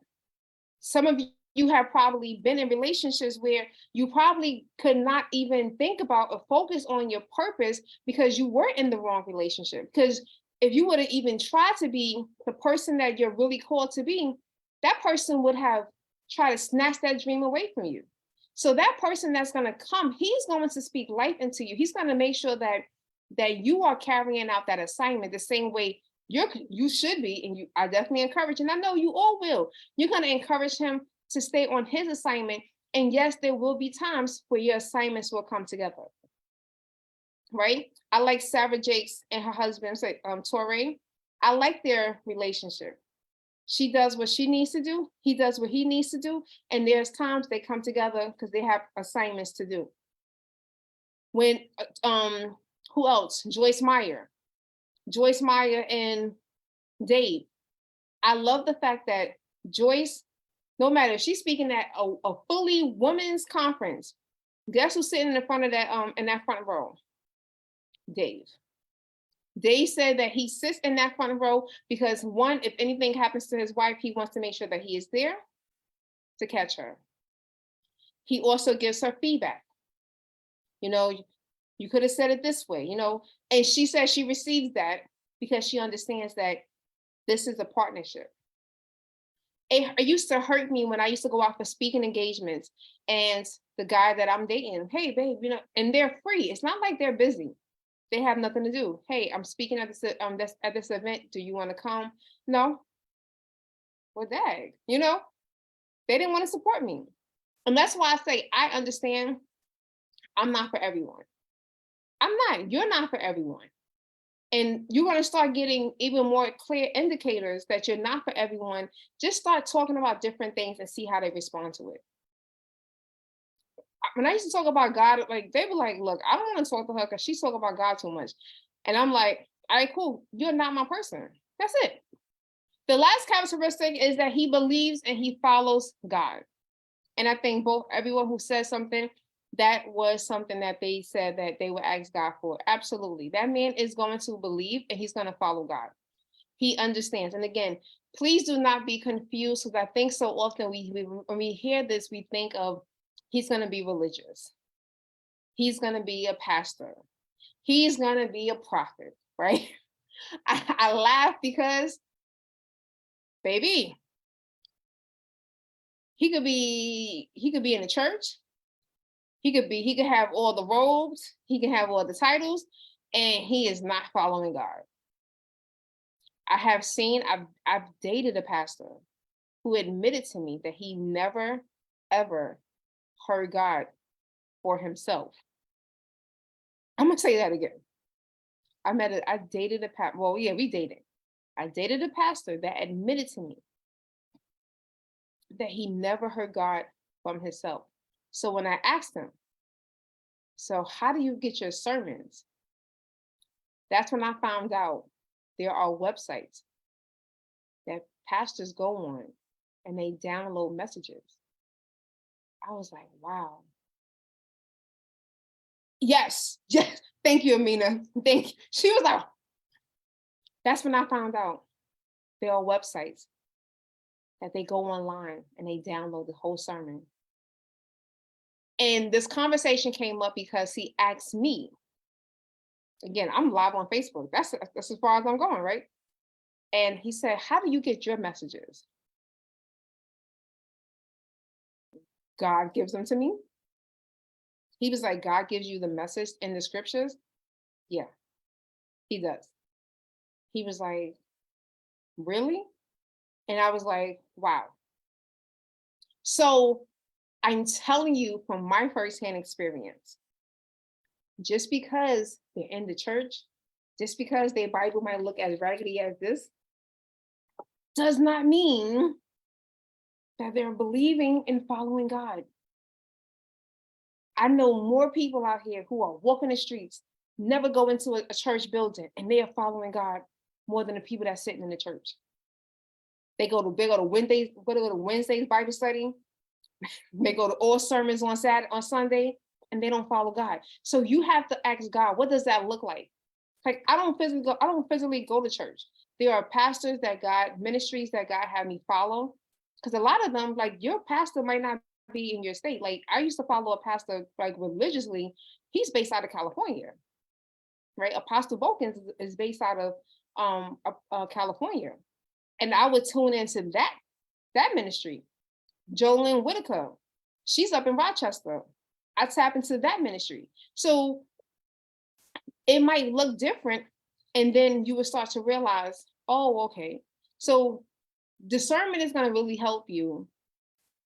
Some of you have probably been in relationships where you probably could not even think about or focus on your purpose because you were in the wrong relationship. Because if you would have even tried to be the person that you're really called to be, that person would have tried to snatch that dream away from you. So that person that's going to come, he's going to speak life into you. He's going to make sure that you are carrying out that assignment the same way you should be. And I definitely encourage, and I know you all will. You're going to encourage him to stay on his assignment. And yes, there will be times where your assignments will come together. Right? I like Sarah Jakes and her husband, Touré. I like their relationship. She does what she needs to do. He does what he needs to do. And there's times they come together because they have assignments to do. When, who else? Joyce Meyer and Dave. I love the fact that Joyce, no matter if she's speaking at a fully women's conference, guess who's sitting in front of that in that front row? Dave. Dave said that he sits in that front row because one, if anything happens to his wife, he wants to make sure that he is there to catch her. He also gives her feedback. You know, you could have said it this way, and she says she receives that because she understands that this is a partnership. It used to hurt me when I used to go out for speaking engagements and the guy that I'm dating, hey babe, and they're free. It's not like they're busy. They have nothing to do. Hey, I'm speaking at this event. Do you want to come? No. Well, dag, they didn't want to support me. And that's why I say I understand I'm not for everyone. I'm not. You're not for everyone. And you're going to start getting even more clear indicators that you're not for everyone. Just start talking about different things and see how they respond to it. When I used to talk about God, like they were like, look, I don't want to talk to her because she's talking about God too much. And I'm like, all right, cool. You're not my person. That's it. The last characteristic is that he believes and he follows God. And I think everyone who says something, that was something that they said that they would ask God for. Absolutely. That man is going to believe and he's going to follow God. He understands. And again, please do not be confused because I think so often when we hear this, we think of he's going to be religious. He's going to be a pastor. He's going to be a prophet, right? I laugh because, baby, he could be in the church. He could have all the robes. He can have all the titles, and he is not following God. I've dated a pastor who admitted to me that he never, ever heard God for himself. I'm gonna say that again. I dated a pastor. Well, yeah, we dated. I dated a pastor that admitted to me that he never heard God from himself. So when I asked him, so how do you get your sermons? That's when I found out there are websites that pastors go on and they download messages. I was like, wow. Yes, yes. Thank you, Amina. Thank you. She was like, that's when I found out there are websites that they go online and they download the whole sermon. And this conversation came up because he asked me, again, I'm live on Facebook. That's as far as I'm going, right? And he said, how do you get your messages? God gives them to me. He was like, God gives you the message in the scriptures? Yeah, he does. He was like, really? And I was like, wow. So I'm telling you from my firsthand experience, just because they're in the church, just because their Bible might look as raggedy as this, does not mean that they're believing and following God. I know more people out here who are walking the streets, never go into a church building, and they are following God more than the people that's sitting in the church. They go to Wednesday's Bible study. They go to all sermons on Sunday, and they don't follow God. So you have to ask God, what does that look like? Like I don't physically go to church. There are pastors that God, ministries that God had me follow. Because a lot of them, like your pastor might not be in your state. Like I used to follow a pastor like religiously. He's based out of California, right? Apostle Bolkins is based out of California. And I would tune into that ministry. Jolene Whitaker, she's up in Rochester. I tap into that ministry. So it might look different. And then you would start to realize, oh, okay. So discernment is going to really help you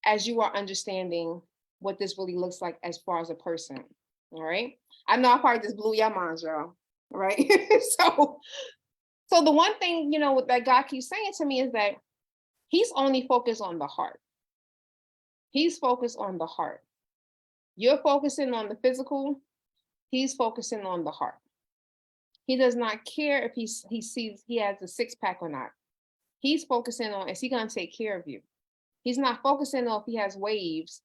as you are understanding what this really looks like as far as a person. All right. I know I probably just blew your minds, y'all. Right. So the one thing, that God keeps saying to me is that he's only focused on the heart. He's focused on the heart. You're focusing on the physical. He's focusing on the heart. He does not care if he sees he has a six-pack or not. He's focusing on, is he going to take care of you? He's not focusing on if he has waves.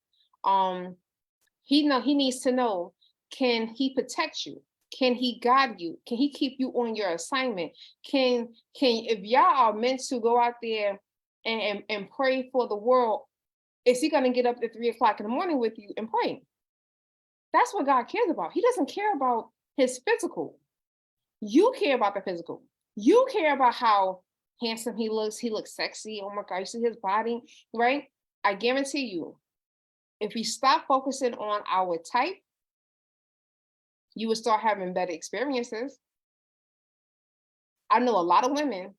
He needs to know, can he protect you? Can he guide you? Can he keep you on your assignment? Can if y'all are meant to go out there and pray for the world, is he going to get up at 3:00 in the morning with you and pray? That's what God cares about. He doesn't care about his physical. You care about the physical. You care about how handsome he looks. He looks sexy. Oh my God, you see his body, right? I guarantee you, if we stop focusing on our type, you will start having better experiences. I know a lot of women,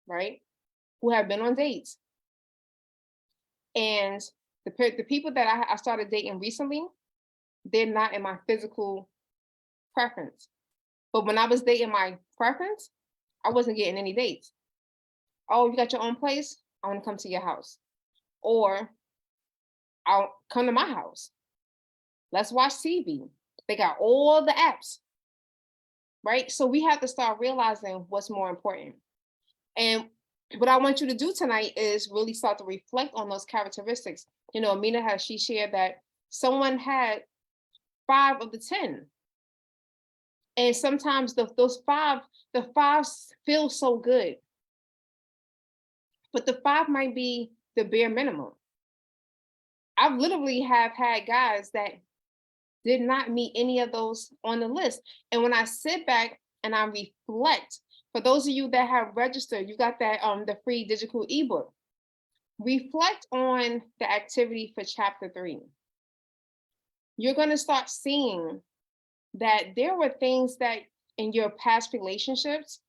right, who have been on dates. And the people that I started dating recently, they're not in my physical preference. But when I was dating my preference, I wasn't getting any dates. Oh, you got your own place? I want to come to your house. Or I'll come to my house. Let's watch TV. They got all the apps, right? So we have to start realizing what's more important. And what I want you to do tonight is really start to reflect on those characteristics. Amina she shared that someone had 5 of the 10. And sometimes the fives feel so good. But the 5 might be the bare minimum. I've literally have had guys that did not meet any of those on the list. And when I sit back and I reflect, for those of you that have registered, you got that the free digital ebook. Reflect on the activity for chapter 3. You're going to start seeing that there were things that in your past relationships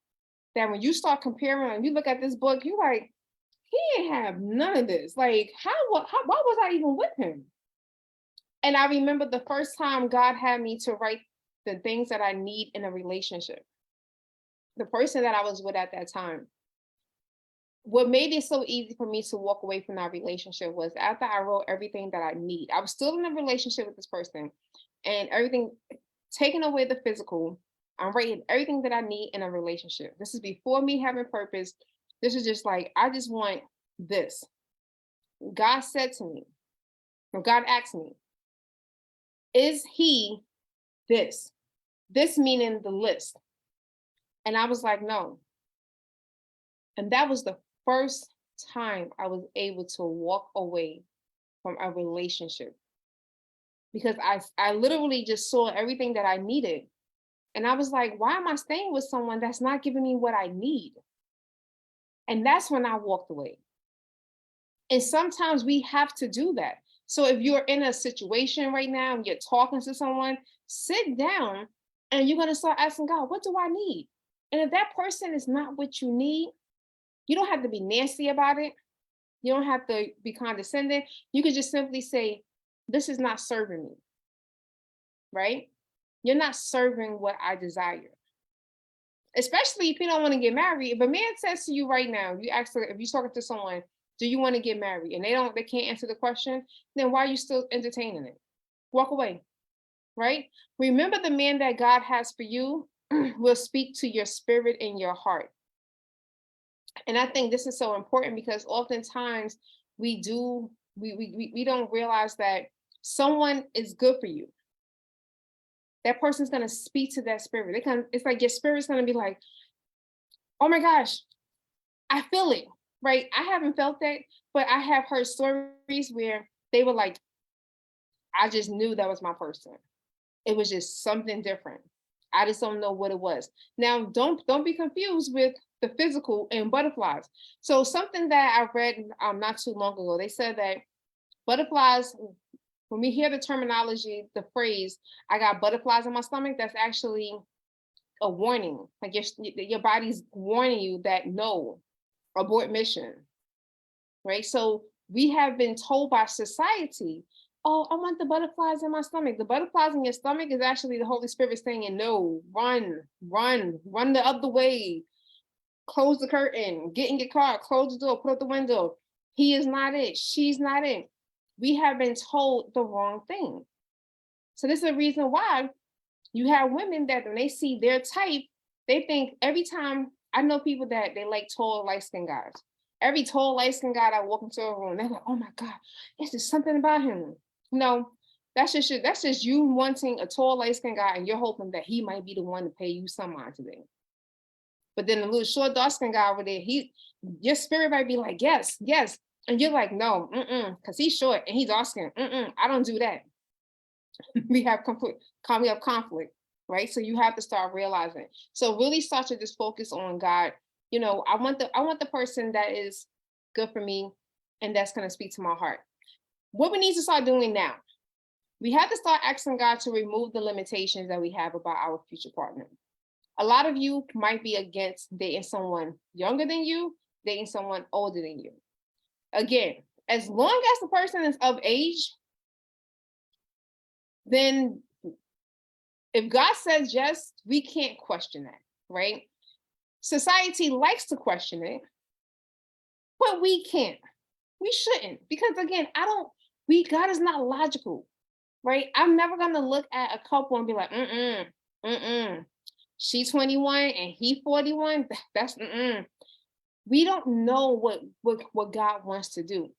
that when you start comparing and you look at this book, you're like, he didn't have none of this. Like, why was I even with him? And I remember the first time God had me to write the things that I need in a relationship. The person that I was with at that time. What made it so easy for me to walk away from that relationship was after I wrote everything that I need. I was still in a relationship with this person and everything, taking away the physical, I'm writing everything that I need in a relationship. This is before me having purpose. This is just like, I just want this. God said to me, or God asked me, is he this? This meaning the list. And I was like, no. And that was the first time I was able to walk away from a relationship, because I literally just saw everything that I needed. And I was like, why am I staying with someone that's not giving me what I need? And that's when I walked away. And sometimes we have to do that. So if you're in a situation right now and you're talking to someone, sit down and you're going to start asking God, what do I need? And if that person is not what you need, you don't have to be nasty about it. You don't have to be condescending. You could just simply say, this is not serving me, right? You're not serving what I desire. Especially if you don't want to get married. If a man says to you right now, you ask her, if you're talking to someone, do you want to get married? And they can't answer the question, then why are you still entertaining it? Walk away, right? Remember, the man that God has for you will speak to your spirit and your heart. And I think this is so important, because oftentimes we don't realize that someone is good for you. That person's going to speak to that spirit. It's like your spirit's going to be like, oh my gosh, I feel it, right? I haven't felt that, but I have heard stories where they were like, I just knew that was my person. It was just something different. I just don't know what it was. Now, don't be confused with the physical and butterflies. So something that I read not too long ago, they said that butterflies, when we hear the terminology, the phrase, I got butterflies in my stomach, that's actually a warning. Like your body's warning you that no, abort mission, right? So we have been told by society, oh, I want the butterflies in my stomach. The butterflies in your stomach is actually the Holy Spirit saying, no, run the other way. Close the curtain, get in your car, close the door, put up the window. He is not it. She's not it. We have been told the wrong thing. So this is a reason why you have women that when they see their type, they think every time, I know people that they like tall, light-skinned guys. Every tall, light-skinned guy that walk into a room, they're like, oh my God, it's just something about him. No, that's just you wanting a tall, light-skinned guy, and you're hoping that he might be the one to pay you some mind today. But then the little short, dark-skinned guy over there, your spirit might be like, yes, yes. And you're like, no, because he's short and he's dark-skinned. I don't do that. We have conflict, right? So you have to start realizing. So really start to just focus on God. You know, I want the person that is good for me and that's going to speak to my heart. What we need to start doing now, we have to start asking God to remove the limitations that we have about our future partner. A lot of you might be against dating someone younger than you, dating someone older than you. Again, as long as the person is of age, then if God says yes, we can't question that, right? Society likes to question it, but we can't. We shouldn't, because again, God is not logical, right? I'm never gonna look at a couple and be like, she's 21 and he 41. That's We don't know what God wants to do.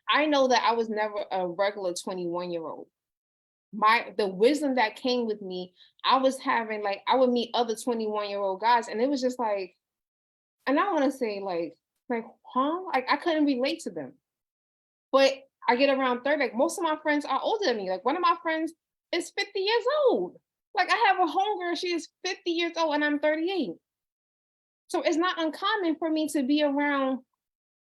I know that I was never a regular 21-year-old. The wisdom that came with me, I would meet other 21-year-old guys, and it was just like, and I want to say like, huh? Like I couldn't relate to them. But I get around 30, like most of my friends are older than me. Like one of my friends is 50 years old. Like I have a homegirl, she is 50 years old and I'm 38. So it's not uncommon for me to be around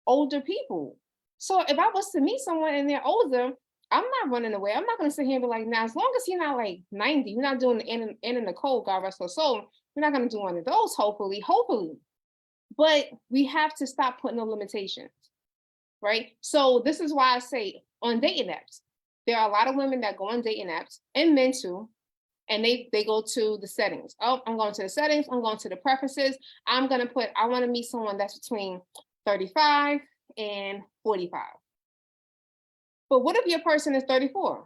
older people. So if I was to meet someone and they're older, I'm not running away. I'm not going to sit here and be like, now, as long as you're not like 90, you're not doing the Anna and Nicole, God rest her soul, you're not going to do one of those, hopefully. But we have to stop putting the limitations, right? So this is why I say on dating apps, there are a lot of women that go on dating apps, and men too, and they go to the settings. Oh, I'm going to the settings. I'm going to the preferences. I want to meet someone that's between 35 and 45. But what if your person is 34?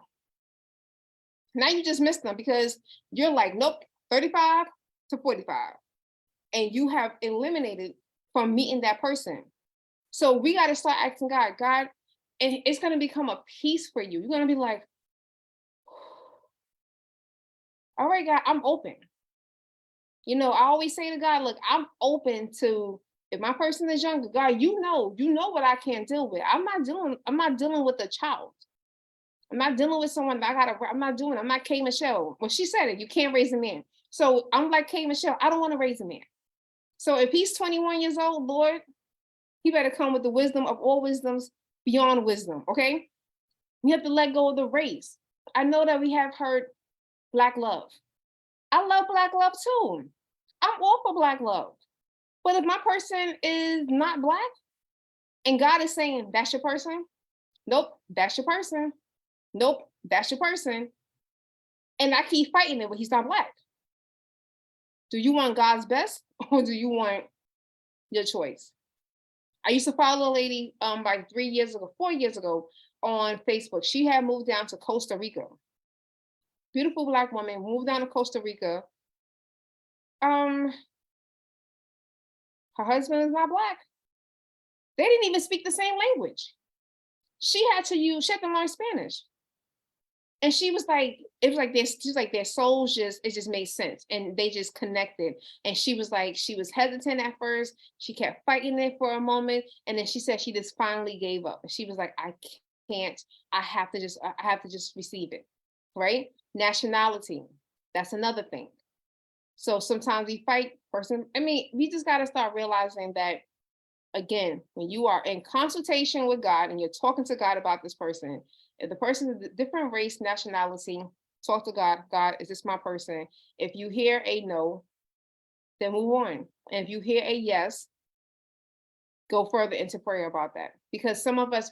Now you just missed them because you're like, nope, 35 to 45. And you have eliminated from meeting that person. So we got to start asking God, and it's going to become a peace for you. You're going to be like, all right, God, I'm open. I always say to God, look, I'm open to, if my person is younger, God, you know what I can't deal with. I'm not dealing with a child. I'm not dealing with someone that I'm not K Michelle. Well, she said it, you can't raise a man. So I'm like K Michelle, I don't want to raise a man. So if he's 21 years old, Lord, he better come with the wisdom of all wisdoms beyond wisdom, okay? You have to let go of the race. I know that we have heard Black love. I love Black love too. I'm all for Black love. But if my person is not Black and God is saying, that's your person, nope, that's your person, nope, that's your person, and I keep fighting it when he's not Black, do you want God's best or do you want your choice? I used to follow a lady like 4 years ago on Facebook. She had moved down to Costa Rica. Beautiful Black woman, moved down to Costa Rica. Her husband is not Black. They didn't even speak the same language. She had to learn Spanish. And she was like, it was like their souls it just made sense and they just connected. And she was like, she was hesitant at first. She kept fighting it for a moment. And then she said she just finally gave up. And she was like, I can't, I have to just receive it. Right? Nationality. That's another thing. So sometimes we fight we just got to start realizing that, again, when you are in consultation with God and you're talking to God about this person, if the person is a different race, nationality, talk to God. God, is this my person? If you hear a no, then move on. And if you hear a yes, go further into prayer about that. Because some of us,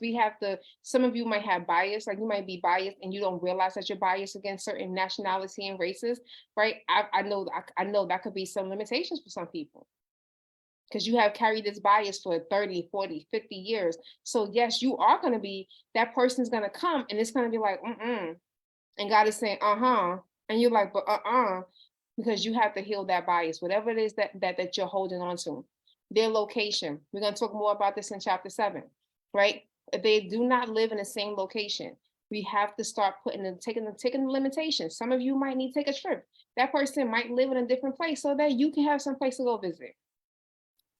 some of you might have bias, like you might be biased and you don't realize that you're biased against certain nationality and races, right? I know that could be some limitations for some people, because you have carried this bias for 30, 40, 50 years. So yes, you are going to be, that person's going to come and it's going to be like, and God is saying, and you're like, but because you have to heal that bias, whatever it is that you're holding on to. Their location, we're going to talk more about this in chapter 7, right? If they do not live in the same location, we have to start taking the limitations. Some of you might need to take a trip. That person might live in a different place so that you can have some place to go visit.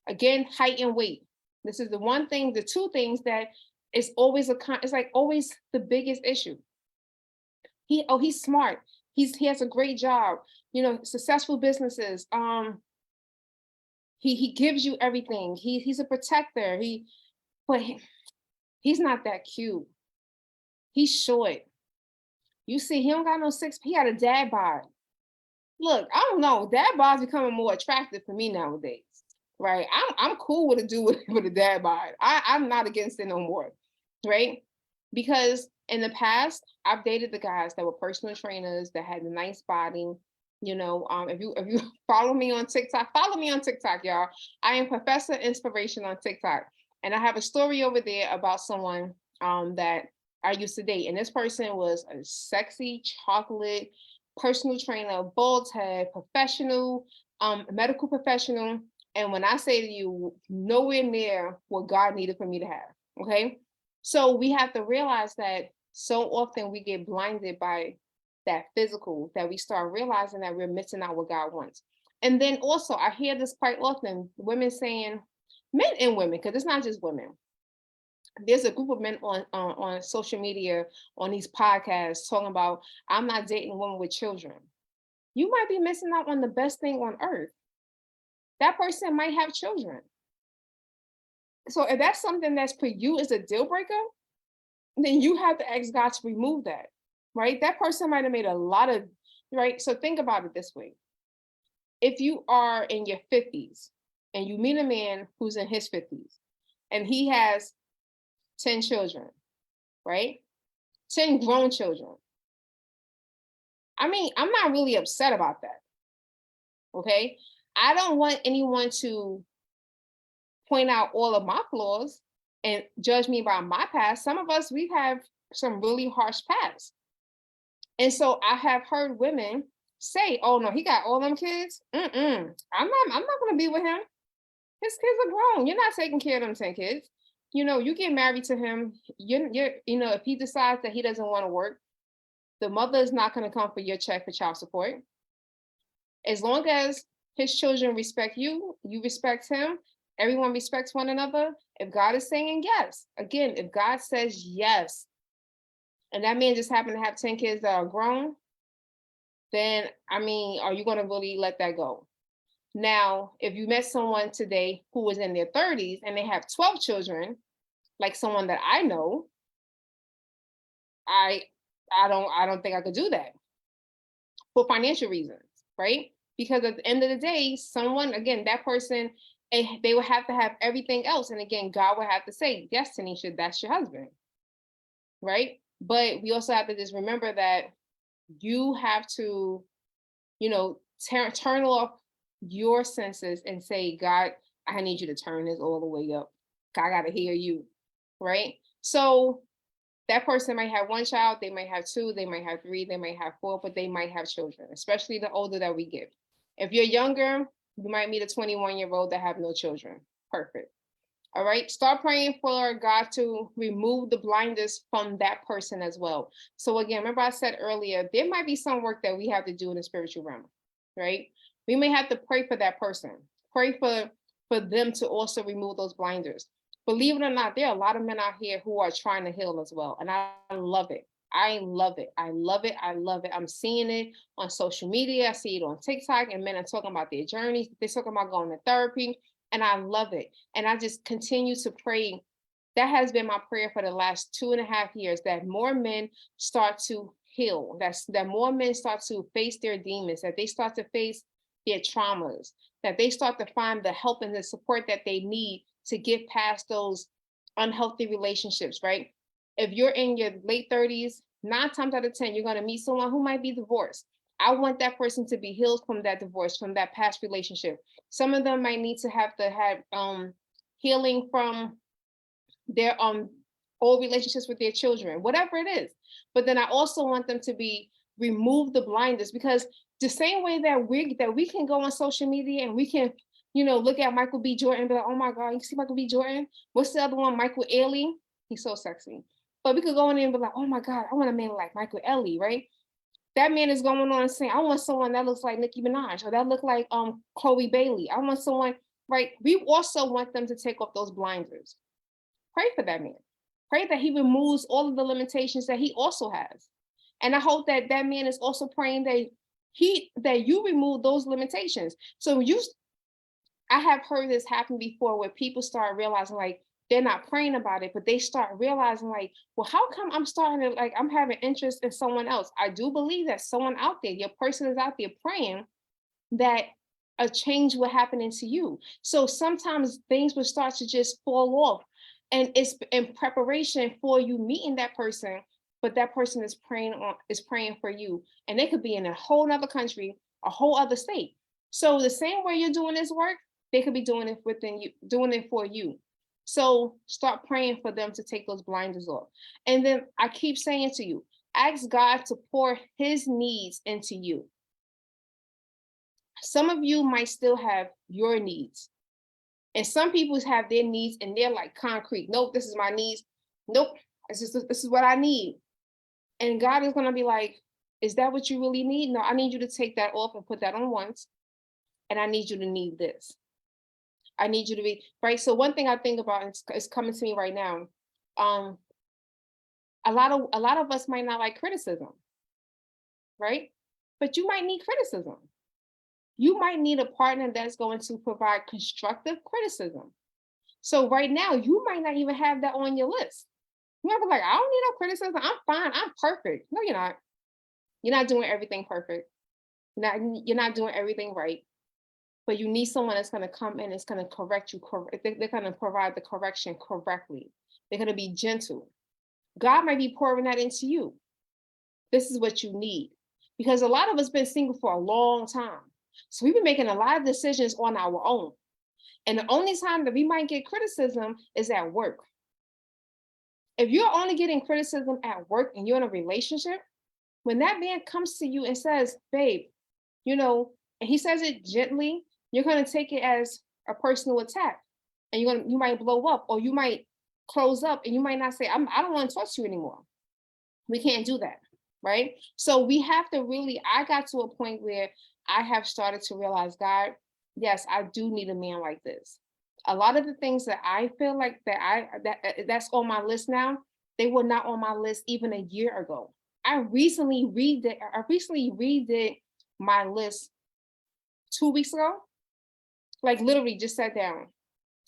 Again, height and weight. This is the two things that is always it's like always the biggest issue. He's smart. He has a great job, successful businesses. He gives you everything. He's a protector. But he's not that cute. He's short. You see, he don't got no he got a dad bod. Look, I don't know. Dad bod's becoming more attractive for me nowadays. Right. I'm cool with a dude with a dad bod. I'm not against it no more. Right. Because in the past, I've dated the guys that were personal trainers that had a nice body. If you follow me on TikTok, y'all. I am Professor Inspiration on TikTok. And I have a story over there about someone that I used to date. And this person was a sexy chocolate personal trainer, bald head, professional, medical professional. And when I say to you, nowhere near what God needed for me to have. Okay. So we have to realize that so often we get blinded by that physical, that we start realizing that we're missing out what God wants. And then also, I hear this quite often, women saying, men and women, because it's not just women. There's a group of men on social media, on these podcasts, talking about, I'm not dating a woman with children. You might be missing out on the best thing on earth. That person might have children. So if that's something that's for you is a deal breaker, then you have to ask God to remove that, right? That person might have made a lot of, right? So think about it this way. If you are in your 50s and you meet a man who's in his 50s and he has 10 children, right? 10 grown children. I mean, I'm not really upset about that. Okay. I don't want anyone to point out all of my flaws and judge me by my past. Some of us, we have some really harsh past. And so I have heard women say, oh no, he got all them kids. I'm not going to be with him. His kids are grown. You're not taking care of them 10 kids. You get married to him. If he decides that he doesn't want to work, the mother is not going to come for your check for child support. As long as his children respect you, you respect him, everyone respects one another. If God is saying yes, again, if God says yes, and that man just happened to have 10 kids that are grown, then I mean, are you going to really let that go? Now, if you met someone today who was in their 30s and they have 12 children, like someone that I know, I I don't think I could do that for financial reasons, right? Because at the end of the day, someone, again, that person, they would have to have everything else. And again, God would have to say, yes, Tanisha, that's your husband, right? But we also have to just remember that you have to, turn off your senses and say, God, I need you to turn this all the way up. I got to hear you, right? So that person might have one child, they might have two, they might have three, they might have four, but they might have children, especially the older that we get. If you're younger, you might meet a 21-year-old that have no children. Perfect. All right. Start praying for God to remove the blinders from that person as well. So again, remember I said earlier, there might be some work that we have to do in the spiritual realm, right? We may have to pray for that person, pray for them to also remove those blinders. Believe it or not, there are a lot of men out here who are trying to heal as well. And I love it. I love it. I love it. I love it. I'm seeing it on social media. I see it on TikTok, and men are talking about their journeys. They're talking about going to therapy, and I love it. And I just continue to pray. That has been my prayer for the last 2.5 years, that more men start to heal, that more men start to face their demons, that they start to face their traumas, that they start to find the help and the support that they need to get past those unhealthy relationships, right? If you're in your late 30s, 9 times out of 10, you're going to meet someone who might be divorced. I want that person to be healed from that divorce, from that past relationship. Some of them might need to have healing from their old relationships with their children, whatever it is. But then I also want them to be remove the blinders, because the same way that we can go on social media and we can, look at Michael B. Jordan and be like, oh my God, you see Michael B. Jordan? What's the other one? Michael Ealy. He's so sexy. But we could go in there and be like, oh my God, I want a man like Michael Ealy, right? That man is going on and saying, I want someone that looks like Nicki Minaj, or that look like Chloe Bailey. I want someone, right? We also want them to take off those blinders. Pray for that man. Pray that he removes all of the limitations that he also has. And I hope that that man is also praying that you remove those limitations. So I have heard this happen before, where people start realizing, like, they're not praying about it, but they start realizing, like, well, how come I'm starting to, like, I'm having interest in someone else? I do believe that someone out there, your person is out there praying that a change will happen into you. So sometimes things will start to just fall off, and it's in preparation for you meeting that person, but that person is praying for you, and they could be in a whole nother country, a whole other state. So the same way you're doing this work, they could be doing it within you, doing it for you. So start praying for them to take those blinders off. And then I keep saying to you, ask God to pour his needs into you. Some of you might still have your needs. And some people have their needs and they're like concrete. Nope, this is my needs. Nope, this is what I need. And God is going to be like, is that what you really need? No, I need you to take that off and put that on once. And I need you to need this. I need you to be, right? So one thing I think about is coming to me right now. A lot of us might not like criticism, right? But you might need criticism. You might need a partner that's going to provide constructive criticism. So right now, you might not even have that on your list. You might be like, I don't need no criticism. I'm fine. I'm perfect. No, you're not. You're not doing everything perfect. You're not doing everything right. But you need someone that's going to come in, that's going to correct you. They're going to provide the correction correctly. They're going to be gentle. God might be pouring that into you. This is what you need. Because a lot of us been single for a long time. So we've been making a lot of decisions on our own. And the only time that we might get criticism is at work. If you're only getting criticism at work and you're in a relationship, when that man comes to you and says, babe, and he says it gently, you're going to take it as a personal attack, and you might blow up, or you might close up, and you might not say, I don't want to talk to you anymore. We can't do that, right? So we have to really, I got to a point where I have started to realize, God, yes, I do need a man like this. A lot of the things that I feel like that's on my list now, they were not on my list even a year ago. I recently redid my list 2 weeks ago. Like literally just sat down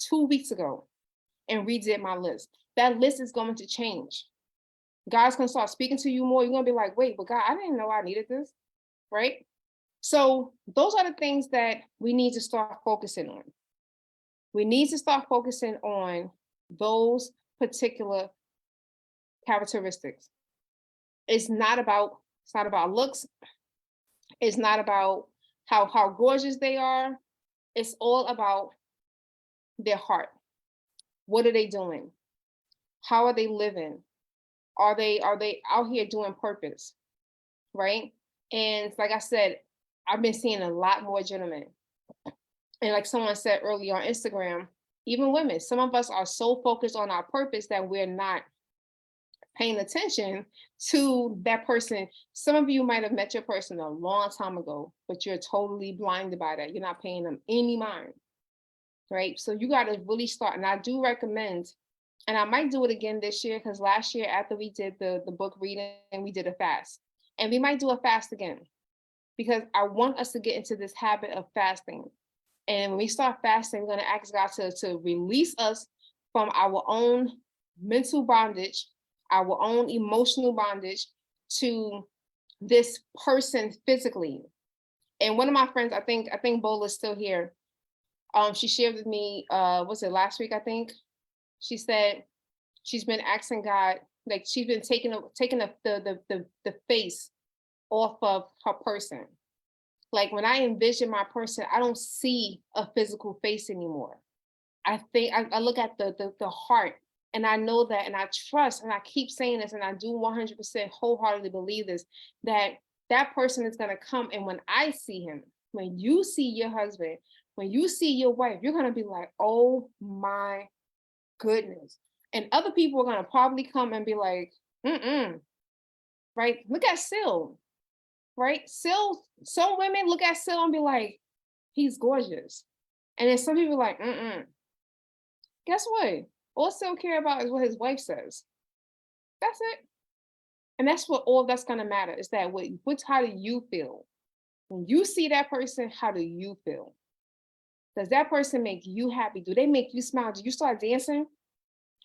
2 weeks ago and redid my list. That list is going to change. God's gonna start speaking to you more. You're gonna be like, wait, but God, I didn't know I needed this, right? So those are the things that we need to start focusing on. We need to start focusing on those particular characteristics. It's not about looks. It's not about how gorgeous they are. It's all about their heart. What are they doing? How are they living? Are they out here doing purpose? Right? And like I said, I've been seeing a lot more gentlemen. And like someone said earlier on Instagram, even women, some of us are so focused on our purpose that we're not paying attention to that person. Some of you might have met your person a long time ago, but you're totally blinded by that. You're not paying them any mind, right? So you got to really start. And I do recommend, and I might do it again this year, because last year after we did the book reading, we did a fast. And we might do a fast again, because I want us to get into this habit of fasting. And when we start fasting, we're going to ask God to release us from our own mental bondage, our own emotional bondage to this person physically. And one of my friends, I think Bola's still here. She shared with me, was it last week? I think she said she's been asking God, like she's been taking the face off of her person. Like when I envision my person, I don't see a physical face anymore. I think I look at the heart, and I know that, and I trust, and I keep saying this, and I do 100% wholeheartedly believe this, that person is going to come. And when I see him, when you see your husband, when you see your wife, you're going to be like, oh my goodness. And other people are going to probably come and be like, right? Look at Syl, right? Syl, some women look at Syl and be like, he's gorgeous. And then some people are like, Guess what? All Syl care about is what his wife says. That's it. And that's what all that's going to matter, is that how do you feel? When you see that person, how do you feel? Does that person make you happy? Do they make you smile? Do you start dancing?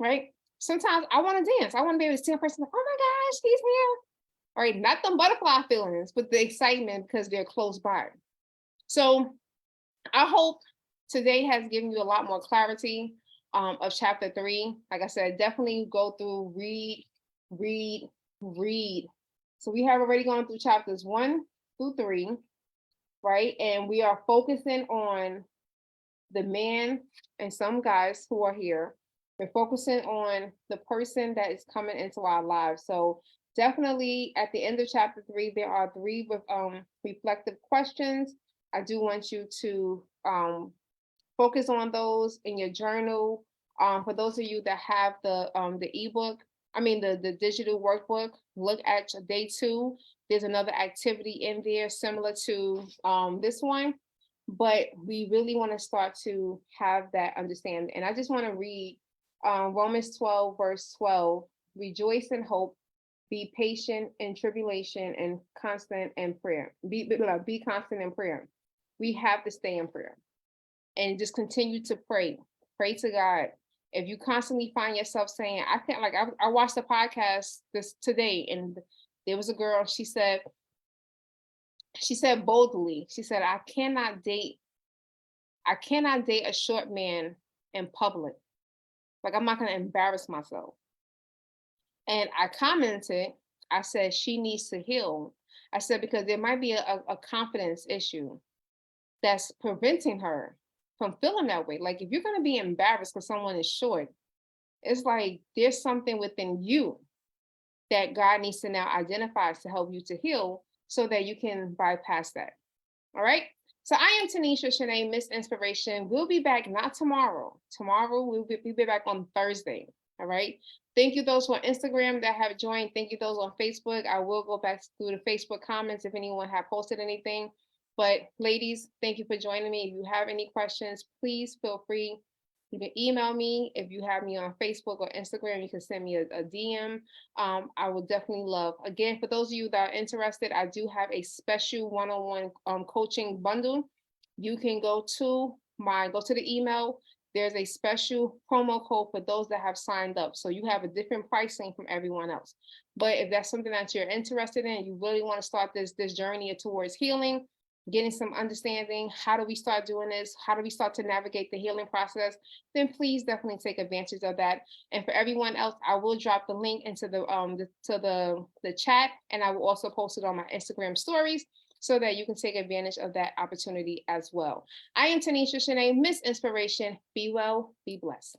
Right? Sometimes I want to dance. I want to be able to see a person like, oh my gosh, he's here. All right, not the butterfly feelings, but the excitement because they're close by. So I hope today has given you a lot more clarity of chapter 3. Like I said, definitely go through, read. So we have already gone through chapters 1 through 3, right? And we are focusing on the man and some guys who are here. We're focusing on the person that is coming into our lives. So definitely at the end of chapter 3, there are 3 reflective questions. I do want you to focus on those in your journal. For those of you that have the ebook, the digital workbook, look at day 2. There's another activity in there similar to this one, but we really want to start to have that understanding. And I just want to read Romans 12, verse 12. Rejoice in hope, be patient in tribulation, and constant in prayer. Be constant in prayer. We have to stay in prayer and just continue to pray. Pray to God. If you constantly find yourself saying, I can't, like I watched a podcast today, and there was a girl, she said boldly, she said, I cannot date a short man in public. Like, I'm not going to embarrass myself. And I commented, I said, she needs to heal. I said, because there might be a confidence issue that's preventing her from feeling that way. Like, if you're going to be embarrassed because someone is short, it's like there's something within you that God needs to now identify to help you to heal so that you can bypass that. All right. So I am Tanisha Shanae, Miss Inspiration. We'll be back not tomorrow. Tomorrow we'll be back on Thursday. All right. Thank you those on Instagram that have joined. Thank you those on Facebook. I will go back through the Facebook comments if anyone have posted anything. But ladies, thank you for joining me. If you have any questions, please feel free. You can email me. If you have me on Facebook or Instagram, you can send me a DM. I will definitely love. Again, for those of you that are interested, I do have a special one-on-one coaching bundle. You can go to the email. There's a special promo code for those that have signed up. So you have a different pricing from everyone else. But if that's something that you're interested in, you really want to start this journey towards healing, getting some understanding, how do we start doing this? How do we start to navigate the healing process? Then please definitely take advantage of that. And for everyone else, I will drop the link into the chat, and I will also post it on my Instagram stories so that you can take advantage of that opportunity as well. I am Tanisha Shanae, Miss Inspiration. Be well, be blessed.